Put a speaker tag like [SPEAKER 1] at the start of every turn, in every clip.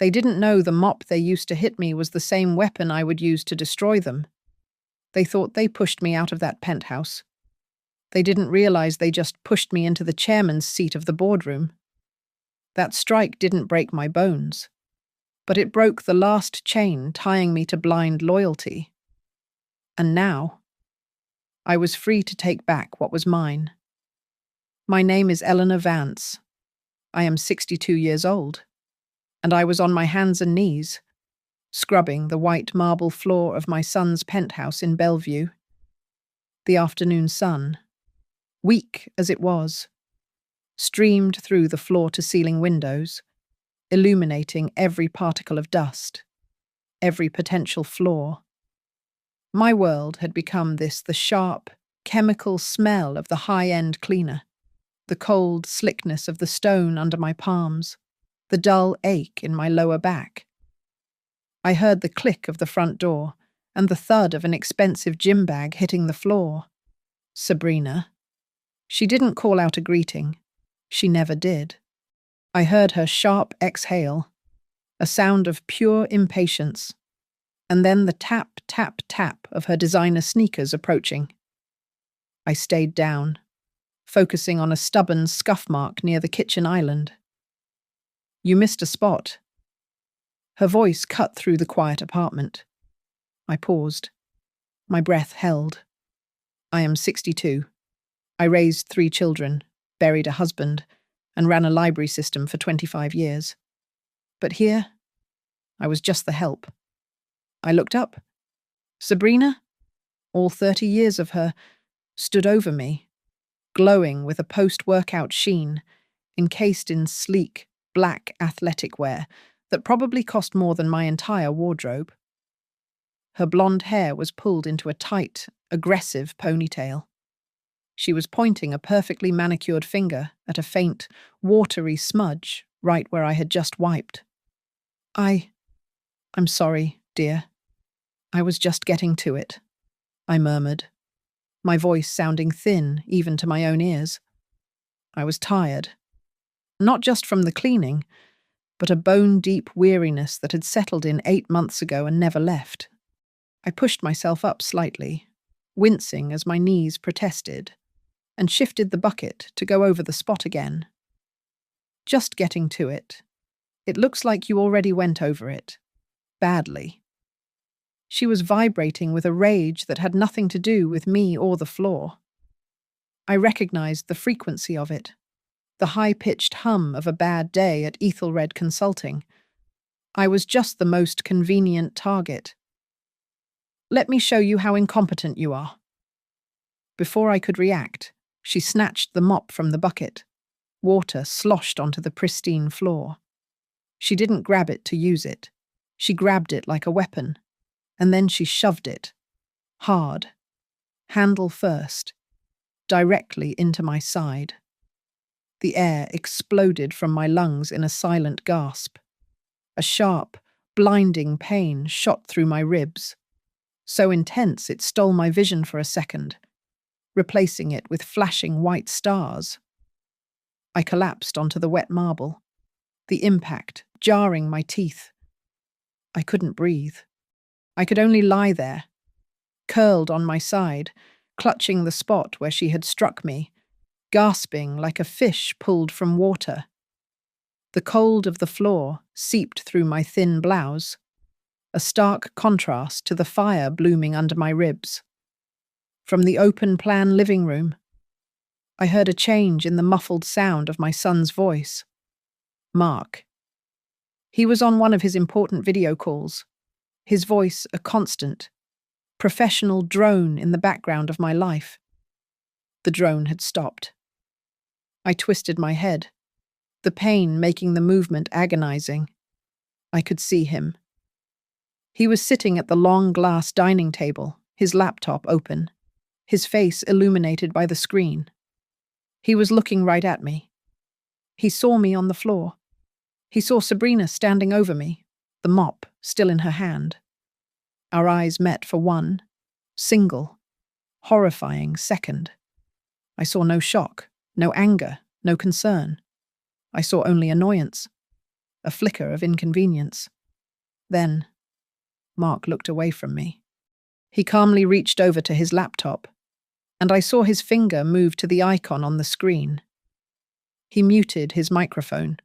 [SPEAKER 1] They didn't know the mop they used to hit me was the same weapon I would use to destroy them. They thought they pushed me out of that penthouse. They didn't realize they just pushed me into the chairman's seat of the boardroom. That strike didn't break my bones, but it broke the last chain tying me to blind loyalty. And now, I was free to take back what was mine. My name is Eleanor Vance. I am 62 years old, and I was on my hands and knees, scrubbing the white marble floor of my son's penthouse in Bellevue. The afternoon sun, weak as it was, streamed through the floor-to-ceiling windows, illuminating every particle of dust, every potential flaw. My world had become the sharp, chemical smell of the high-end cleaner, the cold slickness of the stone under my palms, the dull ache in my lower back. I heard the click of the front door and the thud of an expensive gym bag hitting the floor. Sabrina. She didn't call out a greeting. She never did. I heard her sharp exhale, a sound of pure impatience, and then the tap, tap, tap of her designer sneakers approaching. I stayed down, focusing on a stubborn scuff mark near the kitchen island. You missed a spot. Her voice cut through the quiet apartment. I paused. My breath held. I am 62. I raised 3 children, buried a husband, and ran a library system for 25 years. But here, I was just the help. I looked up. Sabrina, all 30 years of her, stood over me, glowing with a post-workout sheen, encased in sleek, black athletic wear that probably cost more than my entire wardrobe. Her blonde hair was pulled into a tight, aggressive ponytail. She was pointing a perfectly manicured finger at a faint, watery smudge right where I had just wiped. I'm sorry, dear. I was just getting to it, I murmured, my voice sounding thin even to my own ears. I was tired, not just from the cleaning, but a bone-deep weariness that had settled in 8 months ago and never left. I pushed myself up slightly, wincing as my knees protested, and shifted the bucket to go over the spot again. Just getting to it. It looks like you already went over it. Badly. She was vibrating with a rage that had nothing to do with me or the floor. I recognized the frequency of it, the high-pitched hum of a bad day at Ethelred Consulting. I was just the most convenient target. Let me show you how incompetent you are. Before I could react, she snatched the mop from the bucket. Water sloshed onto the pristine floor. She didn't grab it to use it. She grabbed it like a weapon, and then she shoved it, hard, handle first, directly into my side. The air exploded from my lungs in a silent gasp. A sharp, blinding pain shot through my ribs, so intense it stole my vision for a second, replacing it with flashing white stars. I collapsed onto the wet marble, the impact jarring my teeth. I couldn't breathe. I could only lie there, curled on my side, clutching the spot where she had struck me, gasping like a fish pulled from water. The cold of the floor seeped through my thin blouse, a stark contrast to the fire blooming under my ribs. From the open-plan living room, I heard a change in the muffled sound of my son's voice. Mark. He was on one of his important video calls, his voice a constant, professional drone in the background of my life. The drone had stopped. I twisted my head, the pain making the movement agonizing. I could see him. He was sitting at the long glass dining table, his laptop open, his face illuminated by the screen. He was looking right at me. He saw me on the floor. He saw Sabrina standing over me, the mop still in her hand. Our eyes met for one, single, horrifying second. I saw no shock, no anger, no concern. I saw only annoyance. a flicker of inconvenience. Then, Mark looked away from me. He calmly reached over to his laptop, and I saw his finger move to the icon on the screen. He muted his microphone.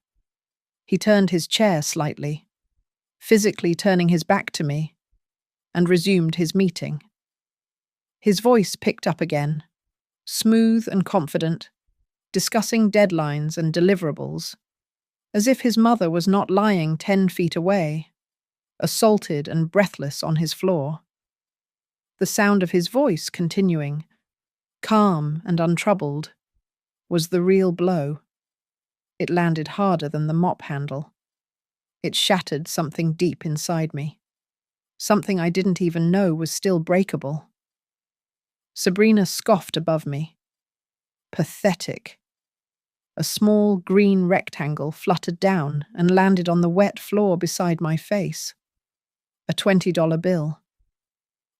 [SPEAKER 1] He turned his chair slightly, physically turning his back to me, and resumed his meeting. His voice picked up again, smooth and confident, discussing deadlines and deliverables, as if his mother was not lying 10 feet away, assaulted and breathless on his floor. The sound of his voice continuing, calm and untroubled, was the real blow. It landed harder than the mop handle. It shattered something deep inside me, something I didn't even know was still breakable. Sabrina scoffed above me. Pathetic. A small green rectangle fluttered down and landed on the wet floor beside my face. A $20 bill.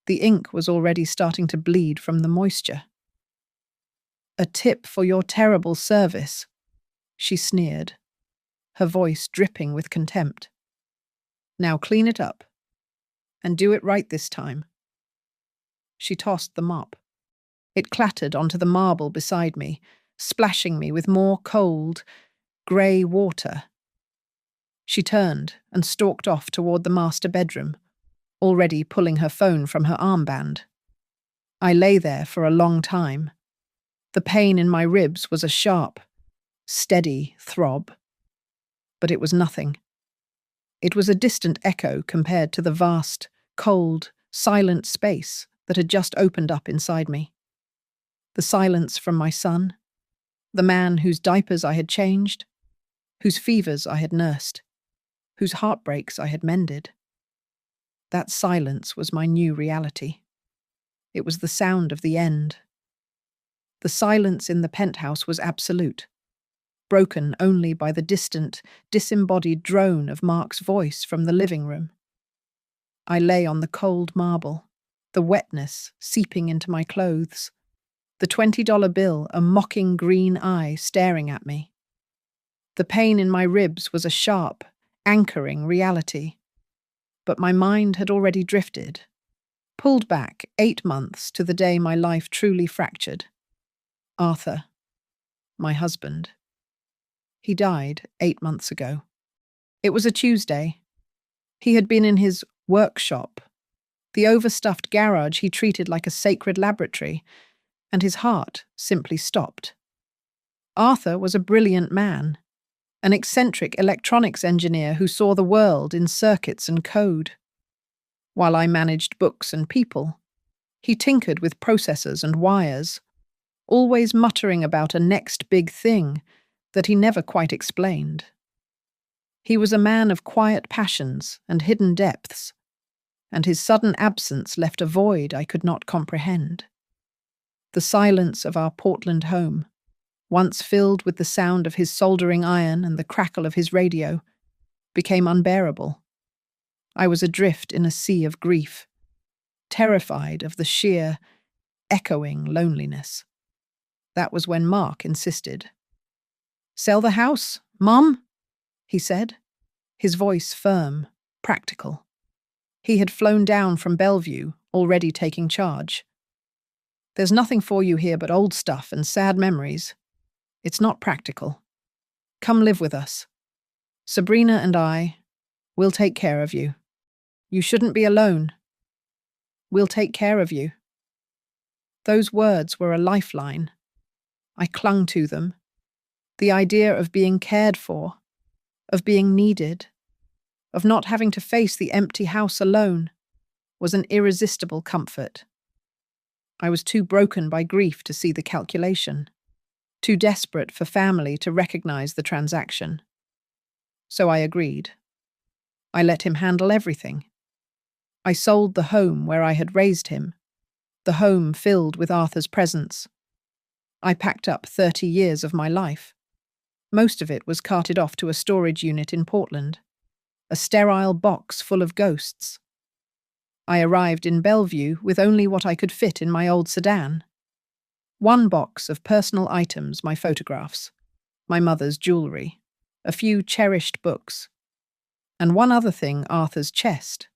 [SPEAKER 1] The ink was already starting to bleed from the moisture. "A tip for your terrible service," she sneered, her voice dripping with contempt. "Now clean it up. And do it right this time." She tossed the mop. It clattered onto the marble beside me, splashing me with more cold, grey water. She turned and stalked off toward the master bedroom, already pulling her phone from her armband. I lay there for a long time. The pain in my ribs was a sharp, steady throb. But it was nothing. It was a distant echo compared to the vast, cold, silent space that had just opened up inside me. The silence from my son, the man whose diapers I had changed, whose fevers I had nursed, whose heartbreaks I had mended. That silence was my new reality. It was the sound of the end. The silence in the penthouse was absolute, broken only by the distant, disembodied drone of Mark's voice from the living room. I lay on the cold marble, the wetness seeping into my clothes, the $20 bill a mocking green eye staring at me. The pain in my ribs was a sharp, anchoring reality, but my mind had already drifted, pulled back 8 months to the day my life truly fractured. Arthur, my husband. He died 8 months ago. It was a Tuesday. He had been in his workshop, the overstuffed garage he treated like a sacred laboratory, and his heart simply stopped. Arthur was a brilliant man, an eccentric electronics engineer who saw the world in circuits and code. While I managed books and people, he tinkered with processors and wires, always muttering about a next big thing that he never quite explained. He was a man of quiet passions and hidden depths, and his sudden absence left a void I could not comprehend. The silence of our Portland home, once filled with the sound of his soldering iron and the crackle of his radio, became unbearable. I was adrift in a sea of grief, terrified of the sheer, echoing loneliness. That was when Mark insisted. "Sell the house, Mom?" he said, his voice firm, practical. He had flown down from Bellevue, already taking charge. "There's nothing for you here but old stuff and sad memories. It's not practical. Come live with us. Sabrina and I, we'll take care of you. You shouldn't be alone. We'll take care of you." Those words were a lifeline. I clung to them. The idea of being cared for, of being needed, of not having to face the empty house alone, was an irresistible comfort. I was too broken by grief to see the calculation, too desperate for family to recognize the transaction. So I agreed. I let him handle everything. I sold the home where I had raised him, the home filled with Arthur's presence. I packed up 30 years of my life. Most of it was carted off to a storage unit in Portland, a sterile box full of ghosts. I arrived in Bellevue with only what I could fit in my old sedan. One box of personal items, my photographs, my mother's jewelry, a few cherished books, And one other thing, Arthur's chest.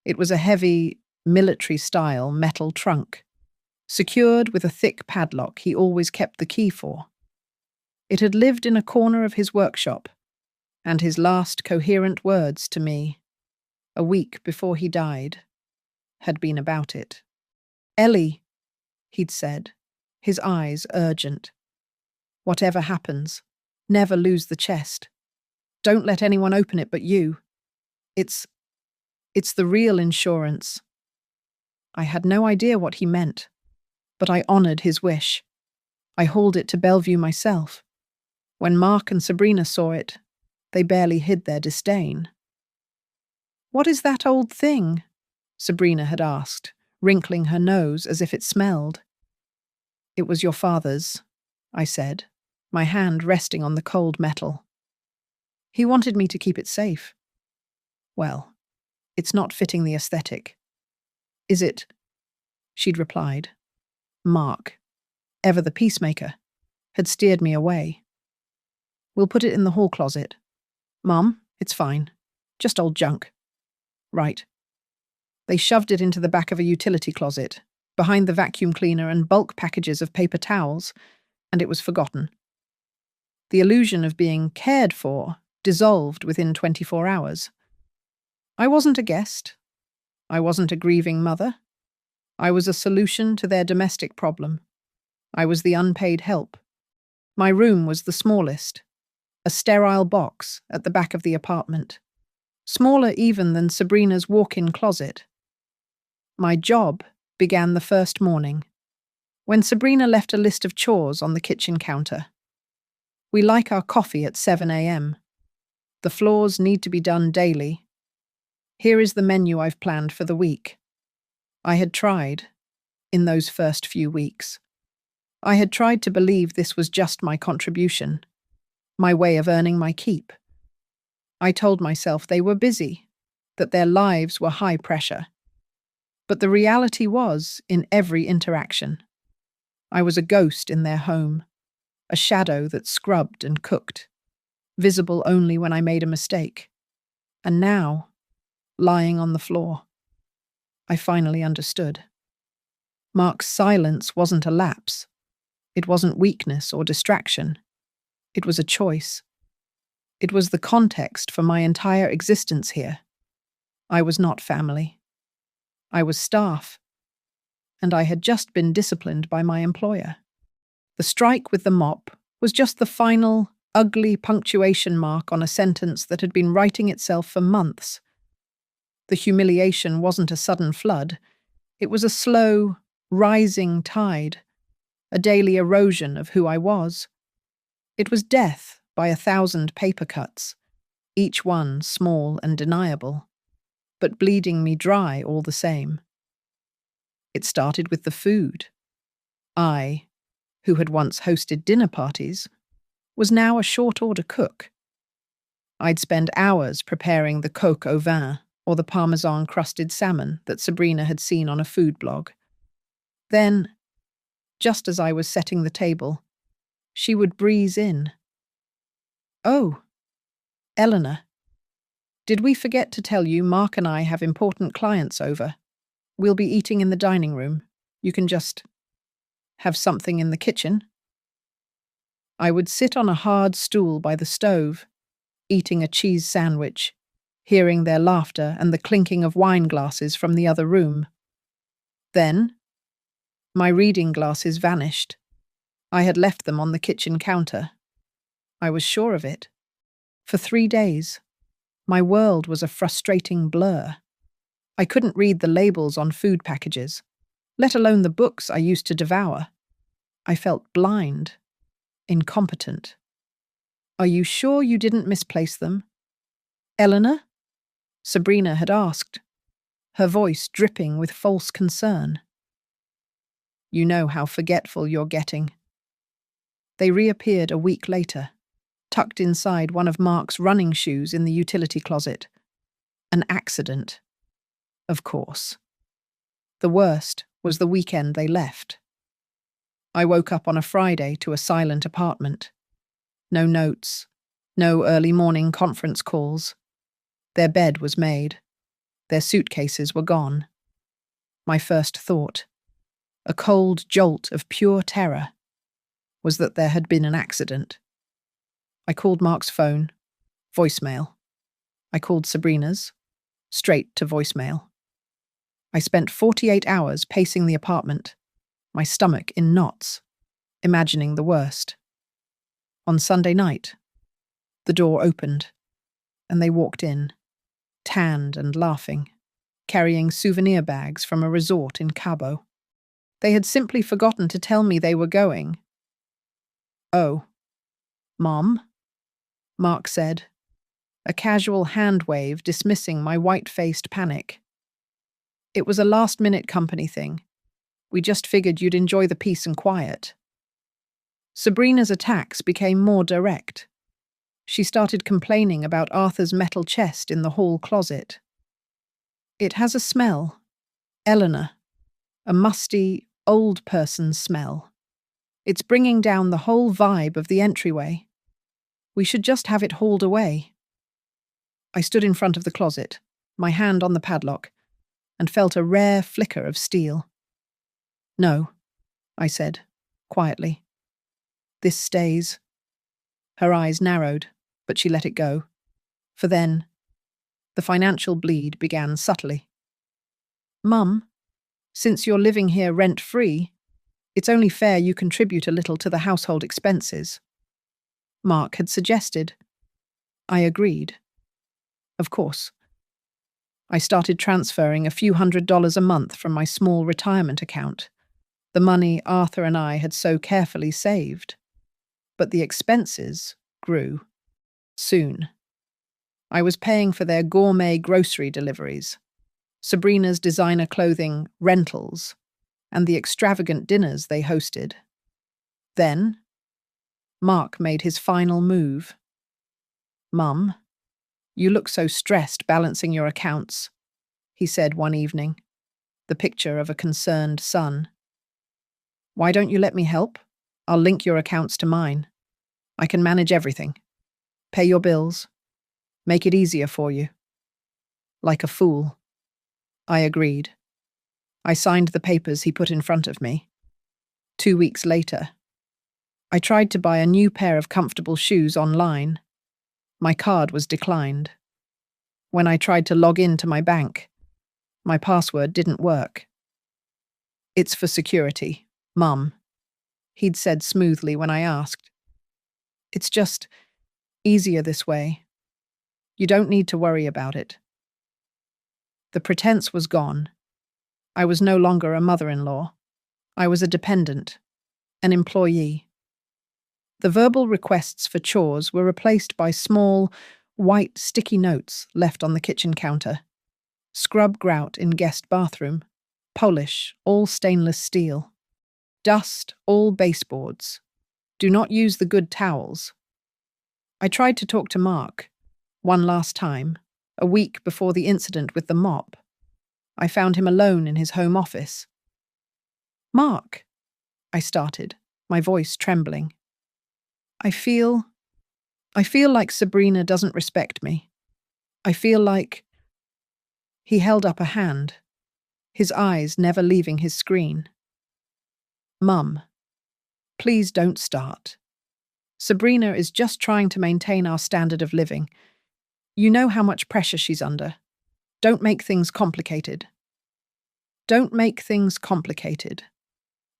[SPEAKER 1] It was a heavy, military-style metal trunk, secured with a thick padlock he always kept the key for. It had lived in a corner of his workshop, and his last coherent words to me, a week before he died, had been about it. "Ellie," he'd said, his eyes urgent. "Whatever happens, never lose the chest. Don't let anyone open it but you. It's the real insurance." I had no idea what he meant, but I honoured his wish. I hauled it to Bellevue myself. When Mark and Sabrina saw it, they barely hid their disdain. "What is that old thing?" Sabrina had asked, wrinkling her nose as if it smelled. "It was your father's," I said, my hand resting on the cold metal. "He wanted me to keep it safe." "Well, it's not fitting the aesthetic." "Is it?" She'd replied. Mark, ever the peacemaker, had steered me away. "We'll put it in the hall closet." "Mum, it's fine. Just old junk." "Right." They shoved it into the back of a utility closet, behind the vacuum cleaner and bulk packages of paper towels, and it was forgotten. The illusion of being cared for dissolved within 24 hours. I wasn't a guest. I wasn't a grieving mother. I was a solution to their domestic problem. I was the unpaid help. My room was the smallest, a sterile box at the back of the apartment, smaller even than Sabrina's walk-in closet. My job began the first morning, when Sabrina left a list of chores on the kitchen counter. "We like our coffee at 7 a.m. The floors need to be done daily. Here is the menu I've planned for the week." I had tried, in those first few weeks. I had tried to believe this was just my contribution, my way of earning my keep. I told myself they were busy, that their lives were high pressure. But the reality was in every interaction. I was a ghost in their home, a shadow that scrubbed and cooked, visible only when I made a mistake. And now, lying on the floor, I finally understood. Mark's silence wasn't a lapse. It wasn't weakness or distraction. It was a choice. It was the context for my entire existence here. I was not family. I was staff. And I had just been disciplined by my employer. The strike with the mop was just the final, ugly punctuation mark on a sentence that had been writing itself for months. The humiliation wasn't a sudden flood. It was a slow, rising tide, a daily erosion of who I was. It was death by 1,000 paper cuts, each one small and deniable, but bleeding me dry all the same. It started with the food. I, who had once hosted dinner parties, was now a short-order cook. I'd spend hours preparing the coq au vin or the parmesan-crusted salmon that Sabrina had seen on a food blog. Then, just as I was setting the table, she would breeze in. "Oh, Eleanor, did we forget to tell you Mark and I have important clients over? We'll be eating in the dining room. You can just have something in the kitchen." I would sit on a hard stool by the stove, eating a cheese sandwich, hearing their laughter and the clinking of wine glasses from the other room. Then, my reading glasses vanished. I had left them on the kitchen counter. I was sure of it. For 3 days, my world was a frustrating blur. I couldn't read the labels on food packages, let alone the books I used to devour. I felt blind, incompetent. "Are you sure you didn't misplace them?" "Eleanor?" Sabrina had asked, her voice dripping with false concern. "You know how forgetful you're getting." They reappeared a week later, tucked inside one of Mark's running shoes in the utility closet. An accident. Of course. The worst was the weekend they left. I woke up on a Friday to a silent apartment. No notes, no early morning conference calls. Their bed was made. Their suitcases were gone. My first thought, a cold jolt of pure terror, was that there had been an accident. I called Mark's phone, voicemail. I called Sabrina's, straight to voicemail. I spent 48 hours pacing the apartment, my stomach in knots, imagining the worst. On Sunday night, the door opened, and they walked in, tanned and laughing, carrying souvenir bags from a resort in Cabo. They had simply forgotten to tell me they were going. "Oh, Mom?" Mark said, a casual hand wave dismissing my white-faced panic. "It was a last-minute company thing. We just figured you'd enjoy the peace and quiet." Sabrina's attacks became more direct. She started complaining about Arthur's metal chest in the hall closet. "It has a smell, Eleanor, a musty, old person smell. It's bringing down the whole vibe of the entryway. We should just have it hauled away." I stood in front of the closet, my hand on the padlock, and felt a rare flicker of steel. "No," I said, quietly. "This stays." Her eyes narrowed, but she let it go. For then, the financial bleed began subtly. "Mum, since you're living here rent-free, it's only fair you contribute a little to the household expenses." Mark had suggested. I agreed. Of course. I started transferring a few $100s a month from my small retirement account, the money Arthur and I had so carefully saved. But the expenses grew. Soon. I was paying for their gourmet grocery deliveries, Sabrina's designer clothing rentals, and the extravagant dinners they hosted. Then, Mark made his final move. "Mum, you look so stressed balancing your accounts," he said one evening, the picture of a concerned son. "Why don't you let me help? I'll link your accounts to mine. I can manage everything. Pay your bills. Make it easier for you." Like a fool, I agreed. I signed the papers he put in front of me. 2 weeks later, I tried to buy a new pair of comfortable shoes online. My card was declined. When I tried to log in to my bank, my password didn't work. "It's for security, Mum," he'd said smoothly when I asked. "It's just easier this way. You don't need to worry about it." The pretense was gone. I was no longer a mother-in-law. I was a dependent, an employee. The verbal requests for chores were replaced by small, white sticky notes left on the kitchen counter. Scrub grout in guest bathroom. Polish, all stainless steel. Dust, all baseboards. Do not use the good towels. I tried to talk to Mark, one last time, a week before the incident with the mop. I found him alone in his home office. "Mark," I started, my voice trembling. I feel like Sabrina doesn't respect me. I feel like..." He held up a hand, his eyes never leaving his screen. "Mum, please don't start. Sabrina is just trying to maintain our standard of living. You know how much pressure she's under. Don't make things complicated." Don't make things complicated.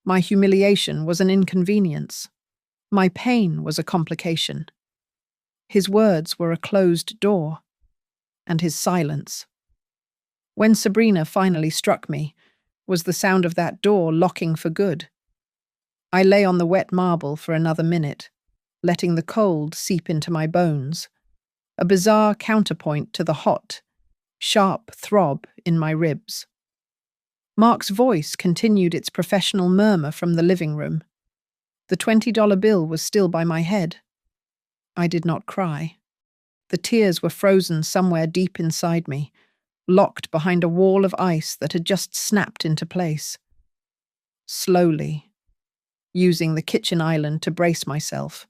[SPEAKER 1] My humiliation was an inconvenience. My pain was a complication. His words were a closed door, and his silence. When Sabrina finally struck me, was the sound of that door locking for good. I lay on the wet marble for another minute, letting the cold seep into my bones, a bizarre counterpoint to the hot, sharp throb in my ribs. Mark's voice continued its professional murmur from the living room. The $20 bill was still by my head. I did not cry. The tears were frozen somewhere deep inside me, locked behind a wall of ice that had just snapped into place. Slowly, using the kitchen island to brace myself,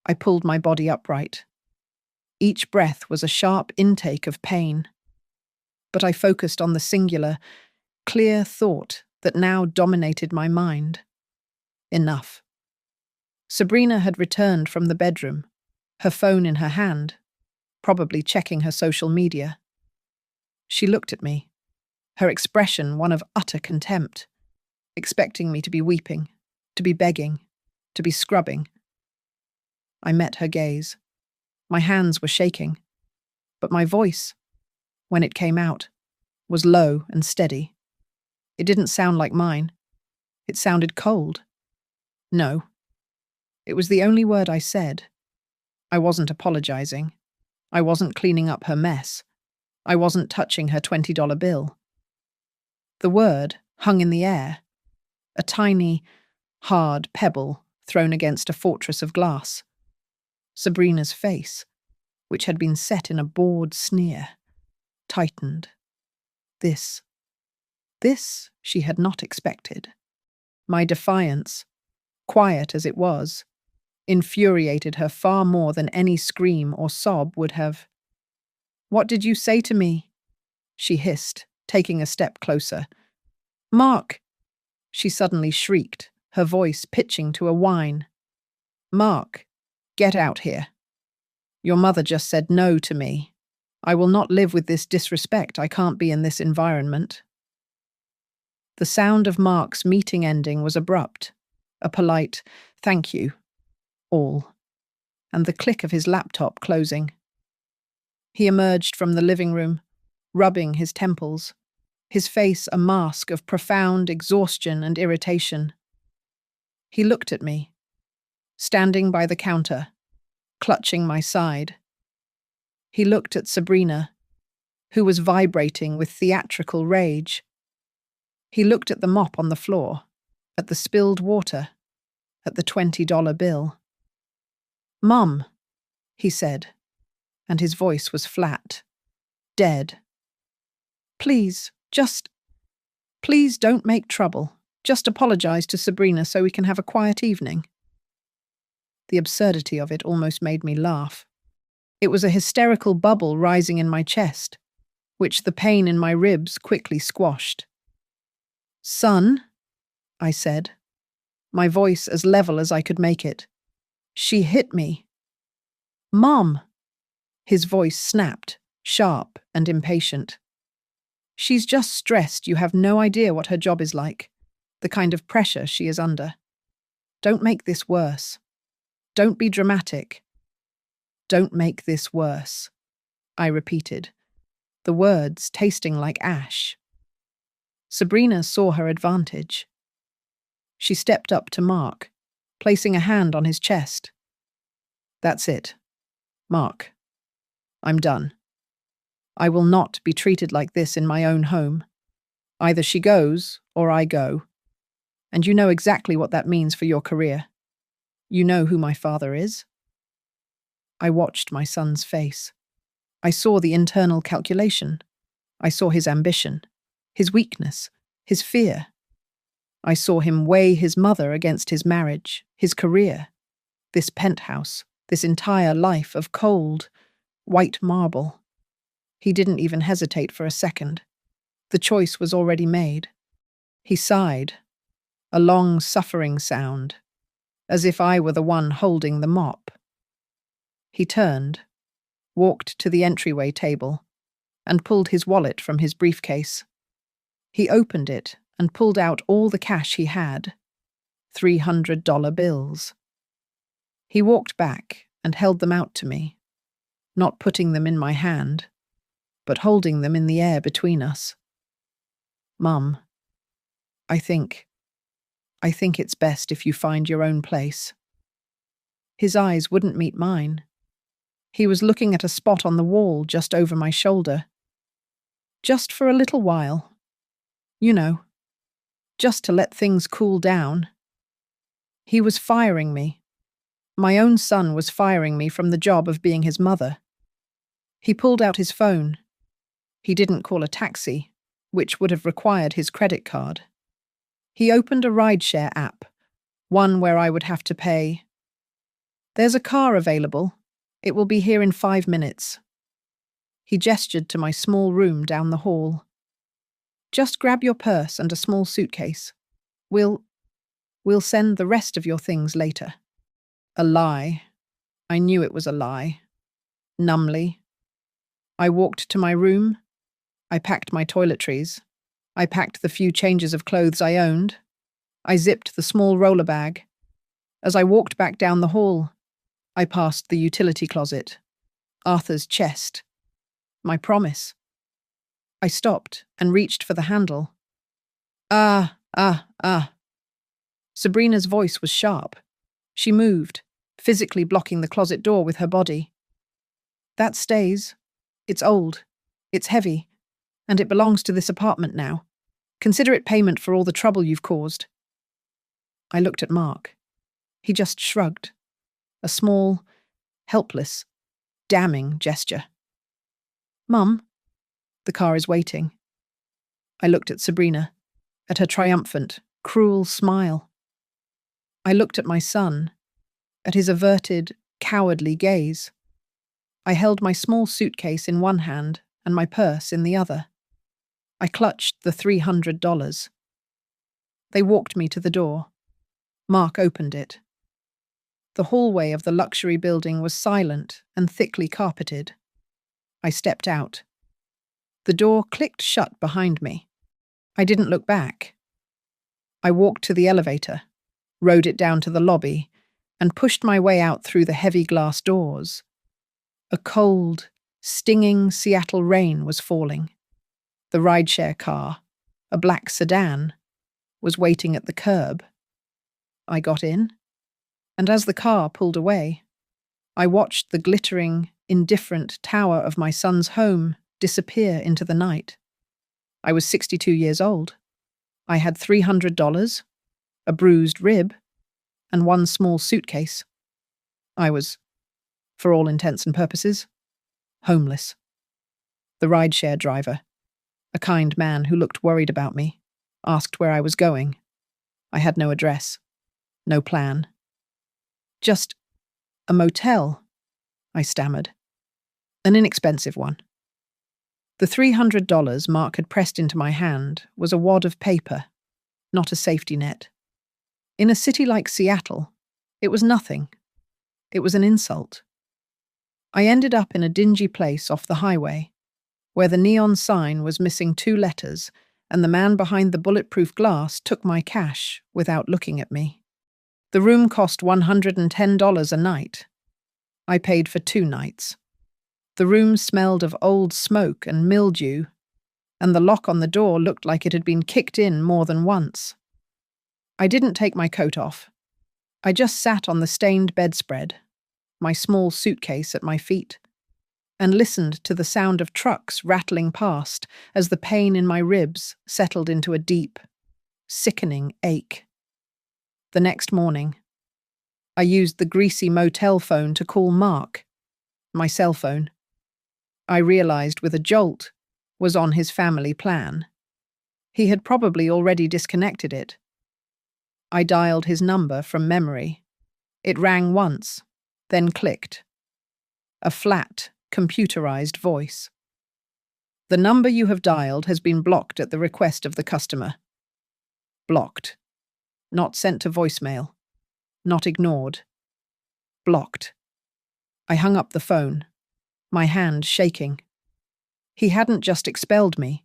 [SPEAKER 1] I pulled my body upright. Each breath was a sharp intake of pain. But I focused on the singular, clear thought that now dominated my mind. Enough. Sabrina had returned from the bedroom, her phone in her hand, probably checking her social media. She looked at me, her expression one of utter contempt, expecting me to be weeping, to be begging, to be scrubbing. I met her gaze. My hands were shaking, but my voice, when it came out, was low and steady. It didn't sound like mine. It sounded cold. No. It was the only word I said. I wasn't apologizing. I wasn't cleaning up her mess. I wasn't touching her $20 bill. The word hung in the air, a tiny, hard pebble thrown against a fortress of glass. Sabrina's face, which had been set in a bored sneer, tightened. This she had not expected. My defiance, quiet as it was, infuriated her far more than any scream or sob would have. "What did you say to me?" she hissed, taking a step closer. "Mark!" she suddenly shrieked, her voice pitching to a whine. "Mark, get out here. Your mother just said no to me. I will not live with this disrespect. I can't be in this environment." The sound of Mark's meeting ending was abrupt, a polite "thank you," all, and the click of his laptop closing. He emerged from the living room, rubbing his temples, his face a mask of profound exhaustion and irritation. He looked at me, standing by the counter, clutching my side. He looked at Sabrina, who was vibrating with theatrical rage. He looked at the mop on the floor, at the spilled water, at the $20 bill. "Mum," he said, and his voice was flat, dead. Please don't make trouble. Just apologize to Sabrina so we can have a quiet evening." The absurdity of it almost made me laugh. It was a hysterical bubble rising in my chest, which the pain in my ribs quickly squashed. "Son," I said, my voice as level as I could make it. "She hit me." "Mom!" His voice snapped, sharp and impatient. "She's just stressed. You have no idea what her job is like, the kind of pressure she is under. Don't make this worse. Don't be dramatic. Don't make this worse," I repeated, the words tasting like ash. Sabrina saw her advantage. She stepped up to Mark, placing a hand on his chest. "That's it, Mark. I'm done. I will not be treated like this in my own home. Either she goes or I go. And you know exactly what that means for your career. You know who my father is." I watched my son's face. I saw the internal calculation. I saw his ambition, his weakness, his fear. I saw him weigh his mother against his marriage, his career, this penthouse, this entire life of cold, white marble. He didn't even hesitate for a second. The choice was already made. He sighed, a long, suffering sound, as if I were the one holding the mop. He turned, walked to the entryway table, and pulled his wallet from his briefcase. He opened it and pulled out all the cash he had, $300 bills. He walked back and held them out to me, not putting them in my hand, but holding them in the air between us. "Mum, I think it's best if you find your own place." His eyes wouldn't meet mine. He was looking at a spot on the wall just over my shoulder. "Just for a little while. You know, just to let things cool down." He was firing me. My own son was firing me from the job of being his mother. He pulled out his phone. He didn't call a taxi, which would have required his credit card. He opened a rideshare app, one where I would have to pay. "There's a car available. It will be here in 5 minutes. He gestured to my small room down the hall. Just grab your purse and a small suitcase. We'll send the rest of your things later. A lie. I knew it was a lie. Numbly. I walked to my room. I packed my toiletries. I packed the few changes of clothes I owned. I zipped the small roller bag. As I walked back down the hall, I passed the utility closet. Arthur's chest. My promise. I stopped and reached for the handle. Ah. Sabrina's voice was sharp. She moved, physically blocking the closet door with her body. That stays. It's old. It's heavy. And it belongs to this apartment now. Consider it payment for all the trouble you've caused. I looked at Mark. He just shrugged. A small, helpless, damning gesture. Mum, the car is waiting. I looked at Sabrina, at her triumphant, cruel smile. I looked at my son, at his averted, cowardly gaze. I held my small suitcase in one hand and my purse in the other. I clutched the $300. They walked me to the door. Mark opened it. The hallway of the luxury building was silent and thickly carpeted. I stepped out. The door clicked shut behind me. I didn't look back. I walked to the elevator, rode it down to the lobby, and pushed my way out through the heavy glass doors. A cold, stinging Seattle rain was falling. The rideshare car, a black sedan, was waiting at the curb. I got in, and as the car pulled away, I watched the glittering, indifferent tower of my son's home disappear into the night. I was 62 years old. I had $300, a bruised rib, and one small suitcase. I was, for all intents and purposes, homeless. The rideshare driver, a kind man who looked worried about me, asked where I was going. I had no address, no plan. Just a motel, I stammered. An inexpensive one. The $300 Mark had pressed into my hand was a wad of paper, not a safety net. In a city like Seattle, it was nothing. It was an insult. I ended up in a dingy place off the highway, where the neon sign was missing 2 letters, and the man behind the bulletproof glass took my cash without looking at me. The room cost $110 a night. I paid for 2 nights. The room smelled of old smoke and mildew, and the lock on the door looked like it had been kicked in more than once. I didn't take my coat off. I just sat on the stained bedspread, my small suitcase at my feet, and listened to the sound of trucks rattling past as the pain in my ribs settled into a deep, sickening ache. The next morning, I used the greasy motel phone to call Mark, my cell phone. I realized with a jolt was on his family plan. He had probably already disconnected it. I dialed his number from memory. It rang once, then clicked. A flat, computerized voice. The number you have dialed has been blocked at the request of the customer. Blocked. Not sent to voicemail. Not ignored. Blocked. I hung up the phone, my hand shaking. He hadn't just expelled me.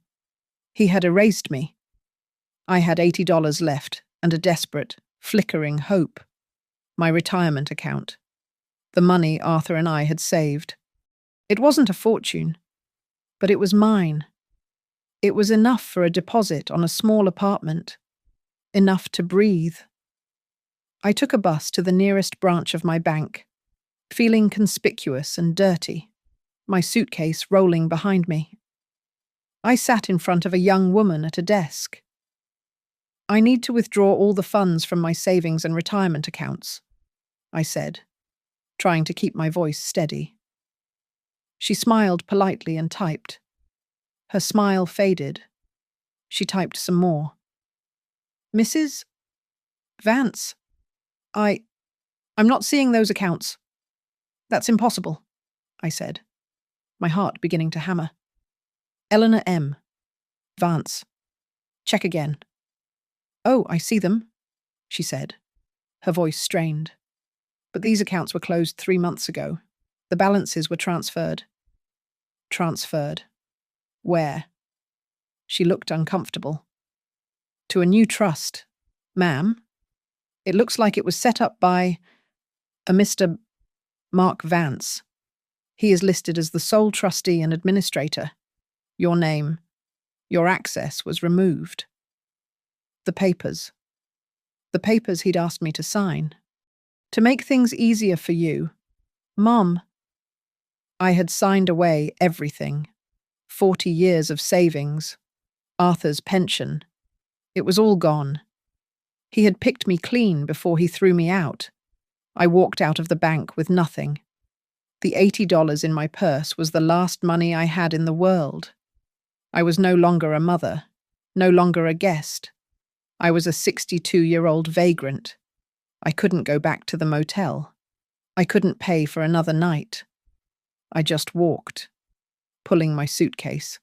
[SPEAKER 1] He had erased me. I had $80 left and a desperate, flickering hope. My retirement account. The money Arthur and I had saved. It wasn't a fortune, but it was mine. It was enough for a deposit on a small apartment. Enough to breathe. I took a bus to the nearest branch of my bank, feeling conspicuous and dirty, my suitcase rolling behind me. I sat in front of a young woman at a desk. I need to withdraw all the funds from my savings and retirement accounts, I said, trying to keep my voice steady. She smiled politely and typed. Her smile faded. She typed some more. Mrs. Vance, I'm not seeing those accounts. That's impossible. I said, my heart beginning to hammer. Eleanor M. Vance. Check again. Oh, I see them, she said, her voice strained. But these accounts were closed 3 months ago. The balances were transferred. Transferred. Where? She looked uncomfortable. To a new trust, ma'am. It looks like it was set up by a Mr. Mark Vance. He is listed as the sole trustee and administrator. Your name, your access was removed. The papers. The papers he'd asked me to sign. To make things easier for you, Mom. I had signed away everything. 40 years of savings. Arthur's pension. It was all gone. He had picked me clean before he threw me out. I walked out of the bank with nothing. The $80 in my purse was the last money I had in the world. I was no longer a mother, no longer a guest. I was a 62-year-old vagrant. I couldn't go back to the motel. I couldn't pay for another night. I just walked, pulling my suitcase.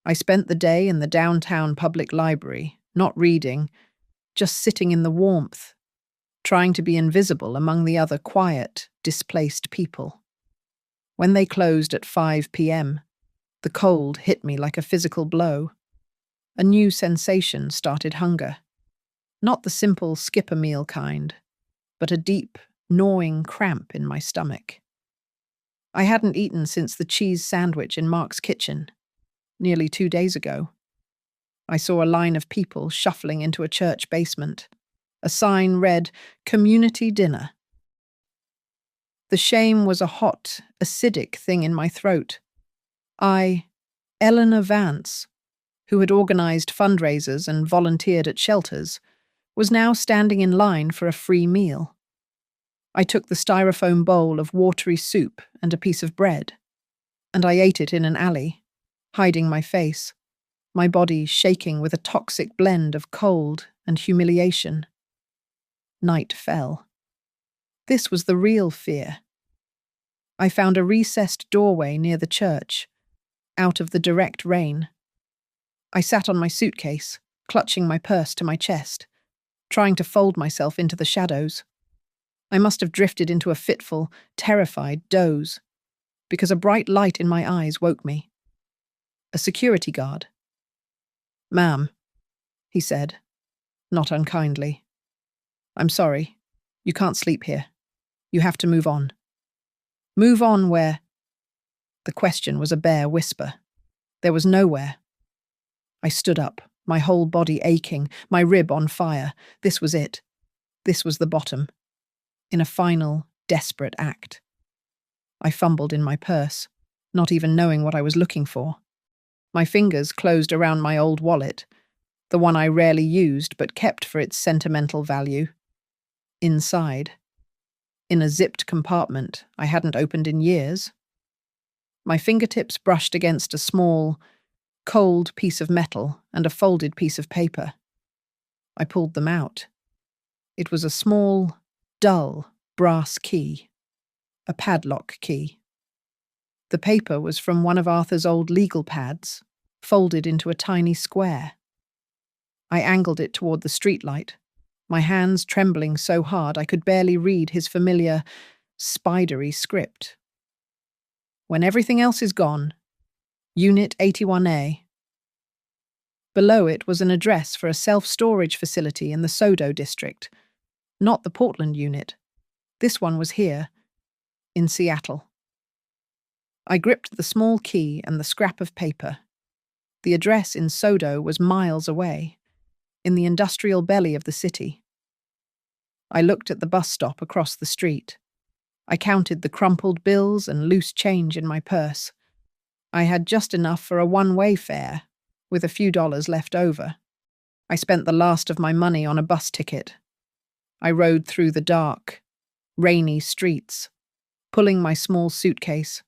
[SPEAKER 1] I spent the day in the downtown public library, not reading, just sitting in the warmth, trying to be invisible among the other quiet, displaced people. When they closed at 5 p.m., the cold hit me like a physical blow. A new sensation started hunger. Not the simple skip-a-meal kind, but a deep, gnawing cramp in my stomach. I hadn't eaten since the cheese sandwich in Mark's kitchen, nearly 2 days ago. I saw a line of people shuffling into a church basement. A sign read, "Community Dinner." The shame was a hot, acidic thing in my throat. Eleanor Vance, who had organized fundraisers and volunteered at shelters, was now standing in line for a free meal. I took the styrofoam bowl of watery soup and a piece of bread, and I ate it in an alley, hiding my face, my body shaking with a toxic blend of cold and humiliation. Night fell. This was the real fear. I found a recessed doorway near the church, out of the direct rain. I sat on my suitcase, clutching my purse to my chest, trying to fold myself into the shadows. I must have drifted into a fitful, terrified doze, because a bright light in my eyes woke me. A security guard. "Ma'am," he said, not unkindly. "I'm sorry. You can't sleep here. You have to move on." "Move on where?" The question was a bare whisper. There was nowhere. I stood up, my whole body aching, my rib on fire. This was it. This was the bottom. In a final, desperate act. I fumbled in my purse, not even knowing what I was looking for. My fingers closed around my old wallet, the one I rarely used but kept for its sentimental value. Inside, in a zipped compartment I hadn't opened in years, my fingertips brushed against a small, cold piece of metal and a folded piece of paper. I pulled them out. It was a small, dull, brass key. A padlock key. The paper was from one of Arthur's old legal pads, folded into a tiny square. I angled it toward the streetlight, my hands trembling so hard I could barely read his familiar, spidery script. "When everything else is gone, Unit 81A. Below it was an address for a self-storage facility in the Sodo district, not the Portland unit. This one was here, in Seattle. I gripped the small key and the scrap of paper. The address in Sodo was miles away, in the industrial belly of the city. I looked at the bus stop across the street. I counted the crumpled bills and loose change in my purse. I had just enough for a one-way fare, with a few dollars left over. I spent the last of my money on a bus ticket. I rode through the dark, rainy streets, pulling my small suitcase,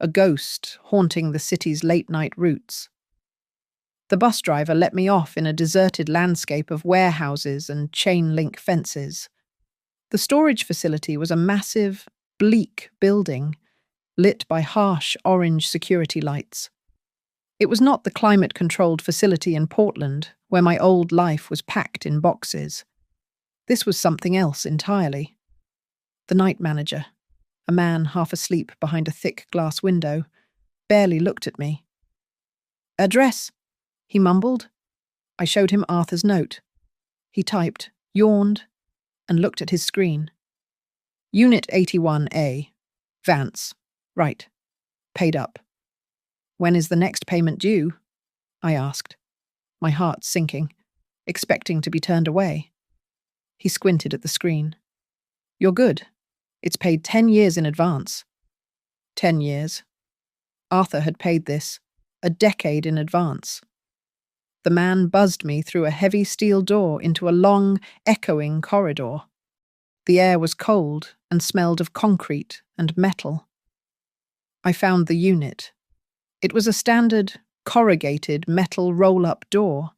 [SPEAKER 1] a ghost haunting the city's late-night routes. The bus driver let me off in a deserted landscape of warehouses and chain-link fences. The storage facility was a massive, bleak building, lit by harsh orange security lights. It was not the climate-controlled facility in Portland where my old life was packed in boxes. This was something else entirely. The night manager, a man half asleep behind a thick glass window, barely looked at me. "Address," he mumbled. I showed him Arthur's note. He typed, yawned, and looked at his screen. Unit 81A. Vance. Right. Paid up. "When is the next payment due?" I asked, my heart sinking, expecting to be turned away. He squinted at the screen. "You're good. It's paid 10 years in advance." 10 years. Arthur had paid this a decade in advance. The man buzzed me through a heavy steel door into a long, echoing corridor. The air was cold and smelled of concrete and metal. I found the unit. It was a standard, corrugated metal roll-up door,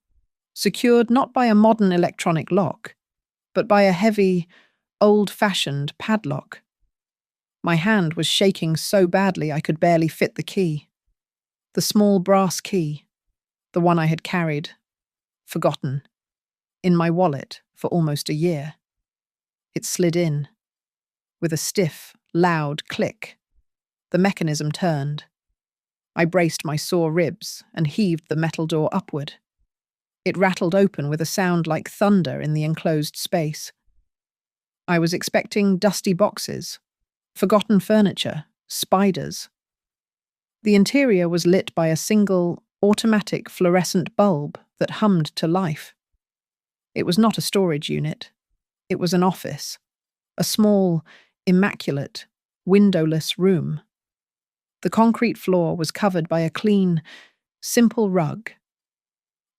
[SPEAKER 1] secured not by a modern electronic lock, but by a heavy, old-fashioned padlock. My hand was shaking so badly I could barely fit the key. The small brass key, the one I had carried, forgotten, in my wallet for almost a year. It slid in. With a stiff, loud click, the mechanism turned. I braced my sore ribs and heaved the metal door upward. It rattled open with a sound like thunder in the enclosed space. I was expecting dusty boxes, forgotten furniture, spiders. The interior was lit by a single, automatic fluorescent bulb that hummed to life. It was not a storage unit. It was an office, a small, immaculate, windowless room. The concrete floor was covered by a clean, simple rug.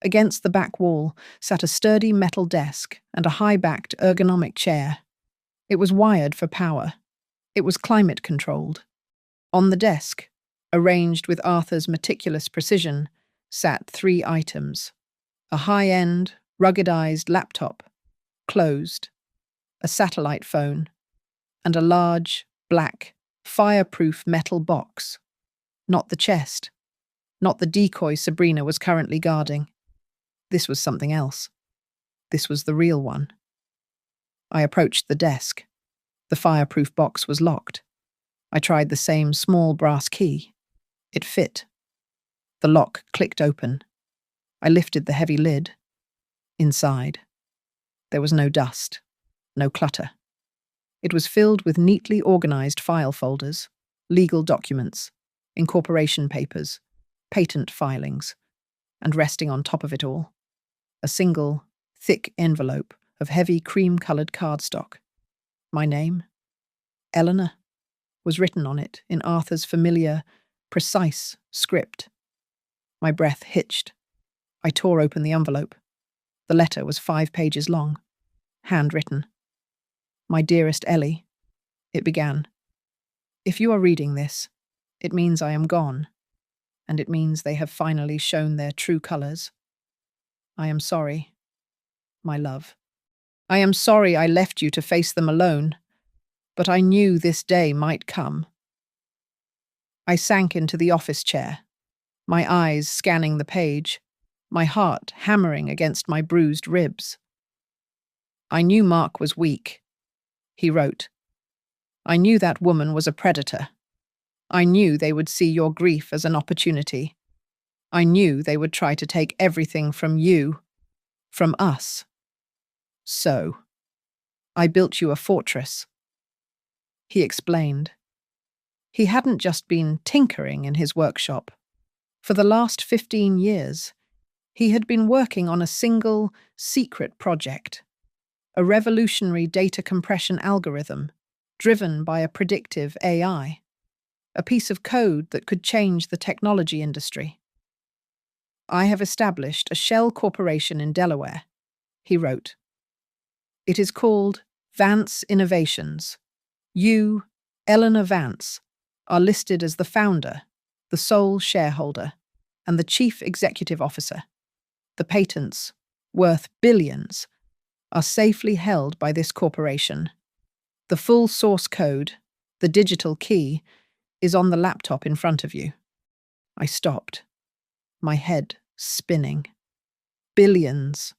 [SPEAKER 1] Against the back wall sat a sturdy metal desk and a high-backed ergonomic chair. It was wired for power. It was climate-controlled. On the desk, arranged with Arthur's meticulous precision, sat 3 items: a high-end, ruggedized laptop, closed, a satellite phone, and a large, black, fireproof metal box. Not the chest. Not the decoy Sabrina was currently guarding. This was something else. This was the real one. I approached the desk. The fireproof box was locked. I tried the same small brass key. It fit. The lock clicked open. I lifted the heavy lid. Inside, there was no dust, no clutter. It was filled with neatly organized file folders, legal documents, incorporation papers, patent filings, and resting on top of it all, a single, thick envelope of heavy cream-colored cardstock. My name, Eleanor, was written on it in Arthur's familiar, precise script. My breath hitched. I tore open the envelope. The letter was 5 pages long, handwritten. "My dearest Ellie," it began. "If you are reading this, it means I am gone, and it means they have finally shown their true colors. I am sorry, my love. I am sorry I left you to face them alone, but I knew this day might come." I sank into the office chair, my eyes scanning the page, my heart hammering against my bruised ribs. "I knew Mark was weak," he wrote. "I knew that woman was a predator. I knew they would see your grief as an opportunity. I knew they would try to take everything from you, from us. So, I built you a fortress." He explained. He hadn't just been tinkering in his workshop. For the last 15 years, he had been working on a single, secret project, a revolutionary data compression algorithm driven by a predictive AI, a piece of code that could change the technology industry. "I have established a shell corporation in Delaware," he wrote. "It is called Vance Innovations. You, Eleanor Vance, are listed as the founder, the sole shareholder, and the chief executive officer. The patents, worth billions, are safely held by this corporation. The full source code, the digital key, is on the laptop in front of you. I stopped, my head spinning. Billions.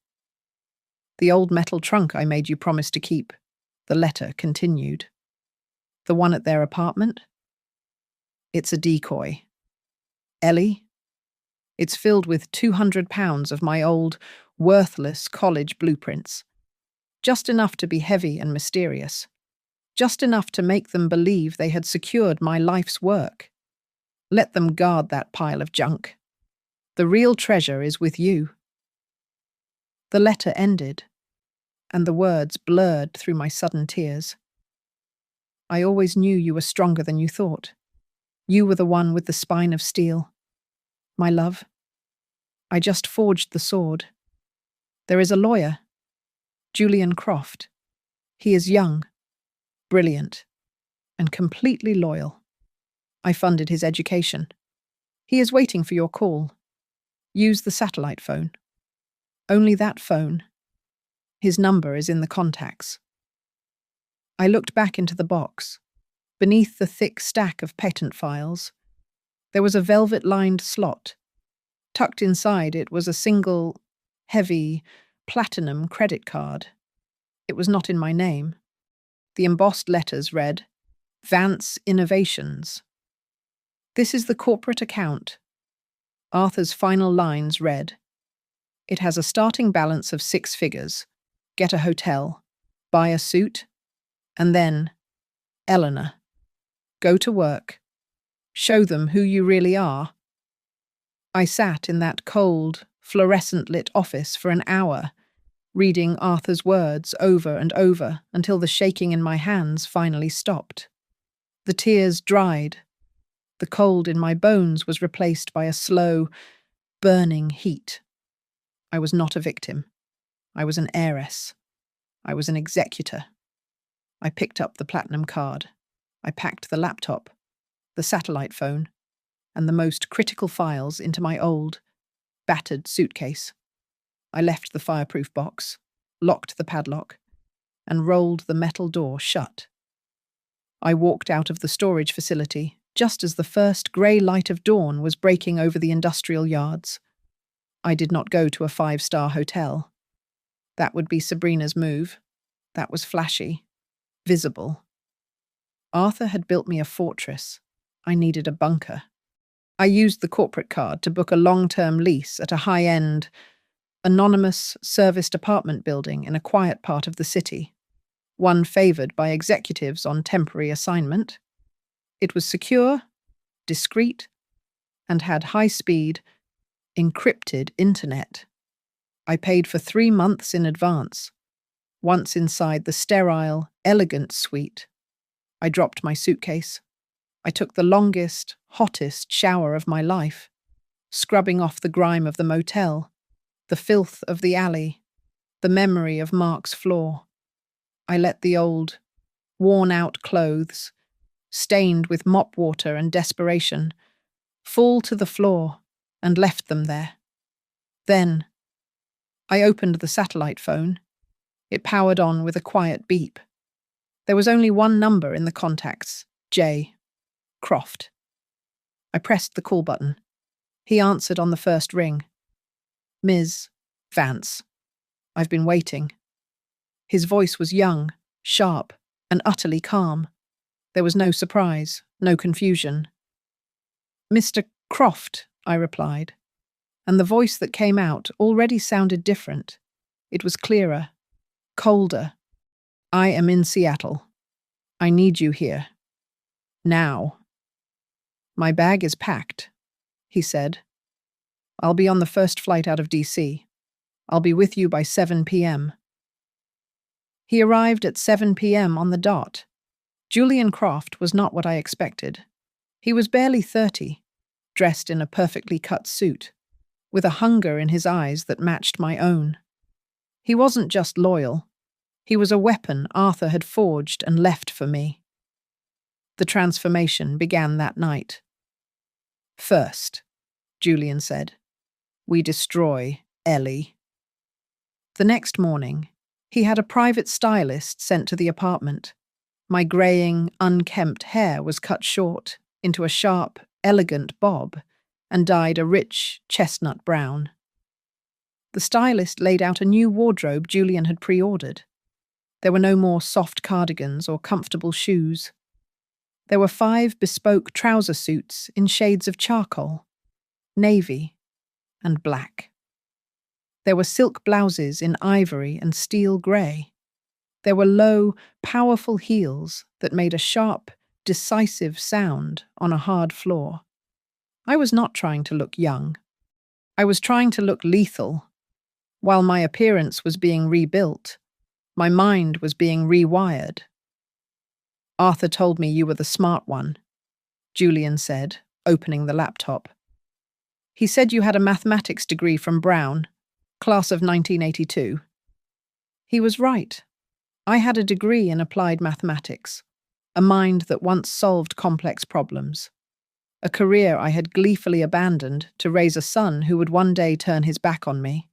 [SPEAKER 1] The old metal trunk I made you promise to keep. The letter continued. The one at their apartment? It's a decoy. Ellie? It's filled with 200 pounds of my old, worthless college blueprints. Just enough to be heavy and mysterious. Just enough to make them believe they had secured my life's work. Let them guard that pile of junk. The real treasure is with you. The letter ended, and the words blurred through my sudden tears. I always knew you were stronger than you thought. You were the one with the spine of steel. My love, I just forged the sword. There is a lawyer, Julian Croft. He is young, brilliant, and completely loyal. I funded his education. He is waiting for your call. Use the satellite phone. Only that phone. His number is in the contacts. I looked back into the box. Beneath the thick stack of patent files, there was a velvet-lined slot. Tucked inside it was a single, heavy, platinum credit card. It was not in my name. The embossed letters read, Vance Innovations. This is the corporate account. Arthur's final lines read, It has a starting balance of 6 figures. Get a hotel, buy a suit, and then, Eleanor, go to work. Show them who you really are. I sat in that cold, fluorescent-lit office for an hour, reading Arthur's words over and over until the shaking in my hands finally stopped. The tears dried. The cold in my bones was replaced by a slow, burning heat. I was not a victim. I was an heiress. I was an executor. I picked up the platinum card. I packed the laptop, the satellite phone, and the most critical files into my old, battered suitcase. I left the fireproof box, locked the padlock, and rolled the metal door shut. I walked out of the storage facility just as the first grey light of dawn was breaking over the industrial yards. I did not go to a 5-star hotel. That would be Sabrina's move. That was flashy, visible. Arthur had built me a fortress. I needed a bunker. I used the corporate card to book a long-term lease at a high-end, anonymous serviced apartment building in a quiet part of the city, one favoured by executives on temporary assignment. It was secure, discreet, and had high-speed, encrypted internet. I paid for 3 months in advance. Once inside the sterile, elegant suite, I dropped my suitcase. I took the longest, hottest shower of my life, scrubbing off the grime of the motel, the filth of the alley, the memory of Mark's floor. I let the old, worn-out clothes, stained with mop water and desperation, fall to the floor and left them there. Then, I opened the satellite phone. It powered on with a quiet beep. There was only one number in the contacts, J. Croft. I pressed the call button. He answered on the first ring. Ms. Vance. I've been waiting. His voice was young, sharp, and utterly calm. There was no surprise, no confusion. Mr. Croft, I replied, and the voice that came out already sounded different. It was clearer, colder. I am in Seattle. I need you here. Now. My bag is packed, he said. I'll be on the first flight out of DC. I'll be with you by 7 p.m. He arrived at 7 p.m. on the dot. Julian Croft was not what I expected. He was barely 30, dressed in a perfectly cut suit, with a hunger in his eyes that matched my own. He wasn't just loyal. He was a weapon Arthur had forged and left for me. The transformation began that night. First, Julian said, we destroy Ellie. The next morning, he had a private stylist sent to the apartment. My greying, unkempt hair was cut short, into a sharp, elegant bob, and dyed a rich chestnut brown. The stylist laid out a new wardrobe Julian had pre-ordered. There were no more soft cardigans or comfortable shoes. There were 5 bespoke trouser suits in shades of charcoal, navy, and black. There were silk blouses in ivory and steel grey. There were low, powerful heels that made a sharp, decisive sound on a hard floor. I was not trying to look young. I was trying to look lethal. While my appearance was being rebuilt, my mind was being rewired. "Arthur told me you were the smart one," Julian said, opening the laptop. "He said you had a mathematics degree from Brown, class of 1982. He was right. I had a degree in applied mathematics, a mind that once solved complex problems, a career I had gleefully abandoned to raise a son who would one day turn his back on me.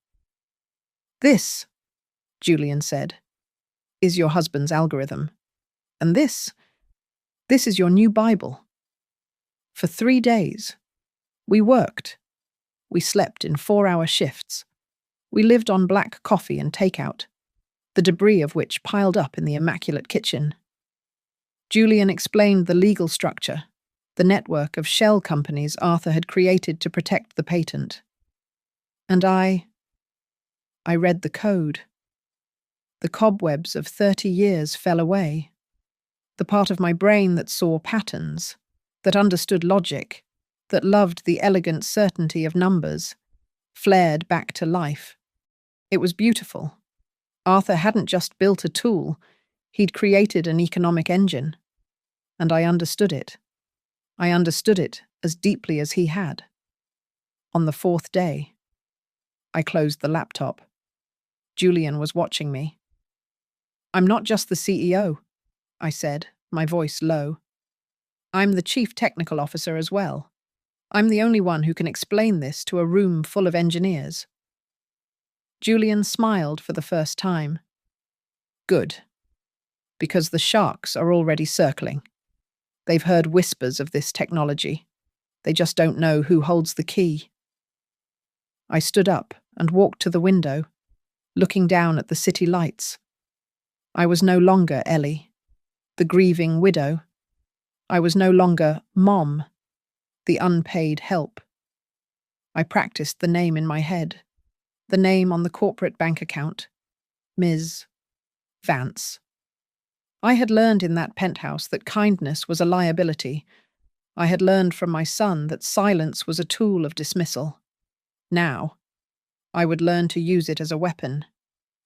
[SPEAKER 1] This," Julian said, "is your husband's algorithm. And this is your new Bible. For 3 days, we worked. We slept in 4-hour shifts. We lived on black coffee and takeout, the debris of which piled up in the immaculate kitchen." Julian explained the legal structure, the network of shell companies Arthur had created to protect the patent. And I read the code. The cobwebs of 30 years fell away. The part of my brain that saw patterns, that understood logic, that loved the elegant certainty of numbers, flared back to life. It was beautiful. Arthur hadn't just built a tool, he'd created an economic engine. And I understood it. I understood it as deeply as he had. On the 4th day, I closed the laptop. Julian was watching me. "I'm not just the CEO," I said, my voice low. "I'm the chief technical officer as well. I'm the only one who can explain this to a room full of engineers." Julian smiled for the first time. "Good. Because the sharks are already circling. They've heard whispers of this technology. They just don't know who holds the key." I stood up and walked to the window, looking down at the city lights. I was no longer Ellie, the grieving widow. I was no longer Mom, the unpaid help. I practiced the name in my head, the name on the corporate bank account, Ms. Vance. I had learned in that penthouse that kindness was a liability. I had learned from my son that silence was a tool of dismissal. Now, I would learn to use it as a weapon.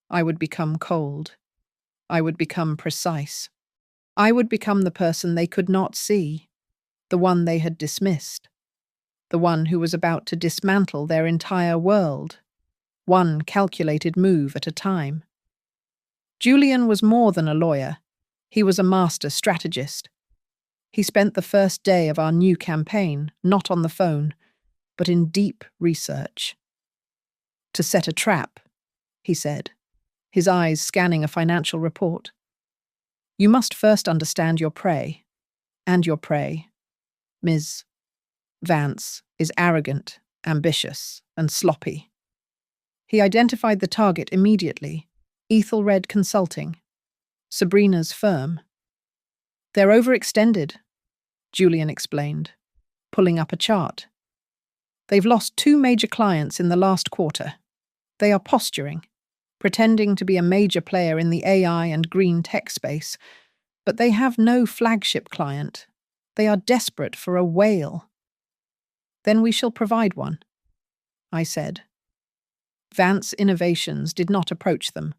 [SPEAKER 1] I would become cold. I would become precise. I would become the person they could not see, the one they had dismissed, the one who was about to dismantle their entire world, one calculated move at a time. Julian was more than a lawyer. He was a master strategist. He spent the first day of our new campaign not on the phone, but in deep research. "To set a trap," he said, his eyes scanning a financial report. "You must first understand your prey. And your prey, Ms. Vance, is arrogant, ambitious, and sloppy." He identified the target immediately, Ethelred Consulting, Sabrina's firm. "They're overextended," Julian explained, pulling up a chart. "They've lost 2 major clients in the last quarter. They are posturing, pretending to be a major player in the AI and green tech space, but they have no flagship client. They are desperate for a whale." "Then we shall provide one," I said. Vance Innovations did not approach them.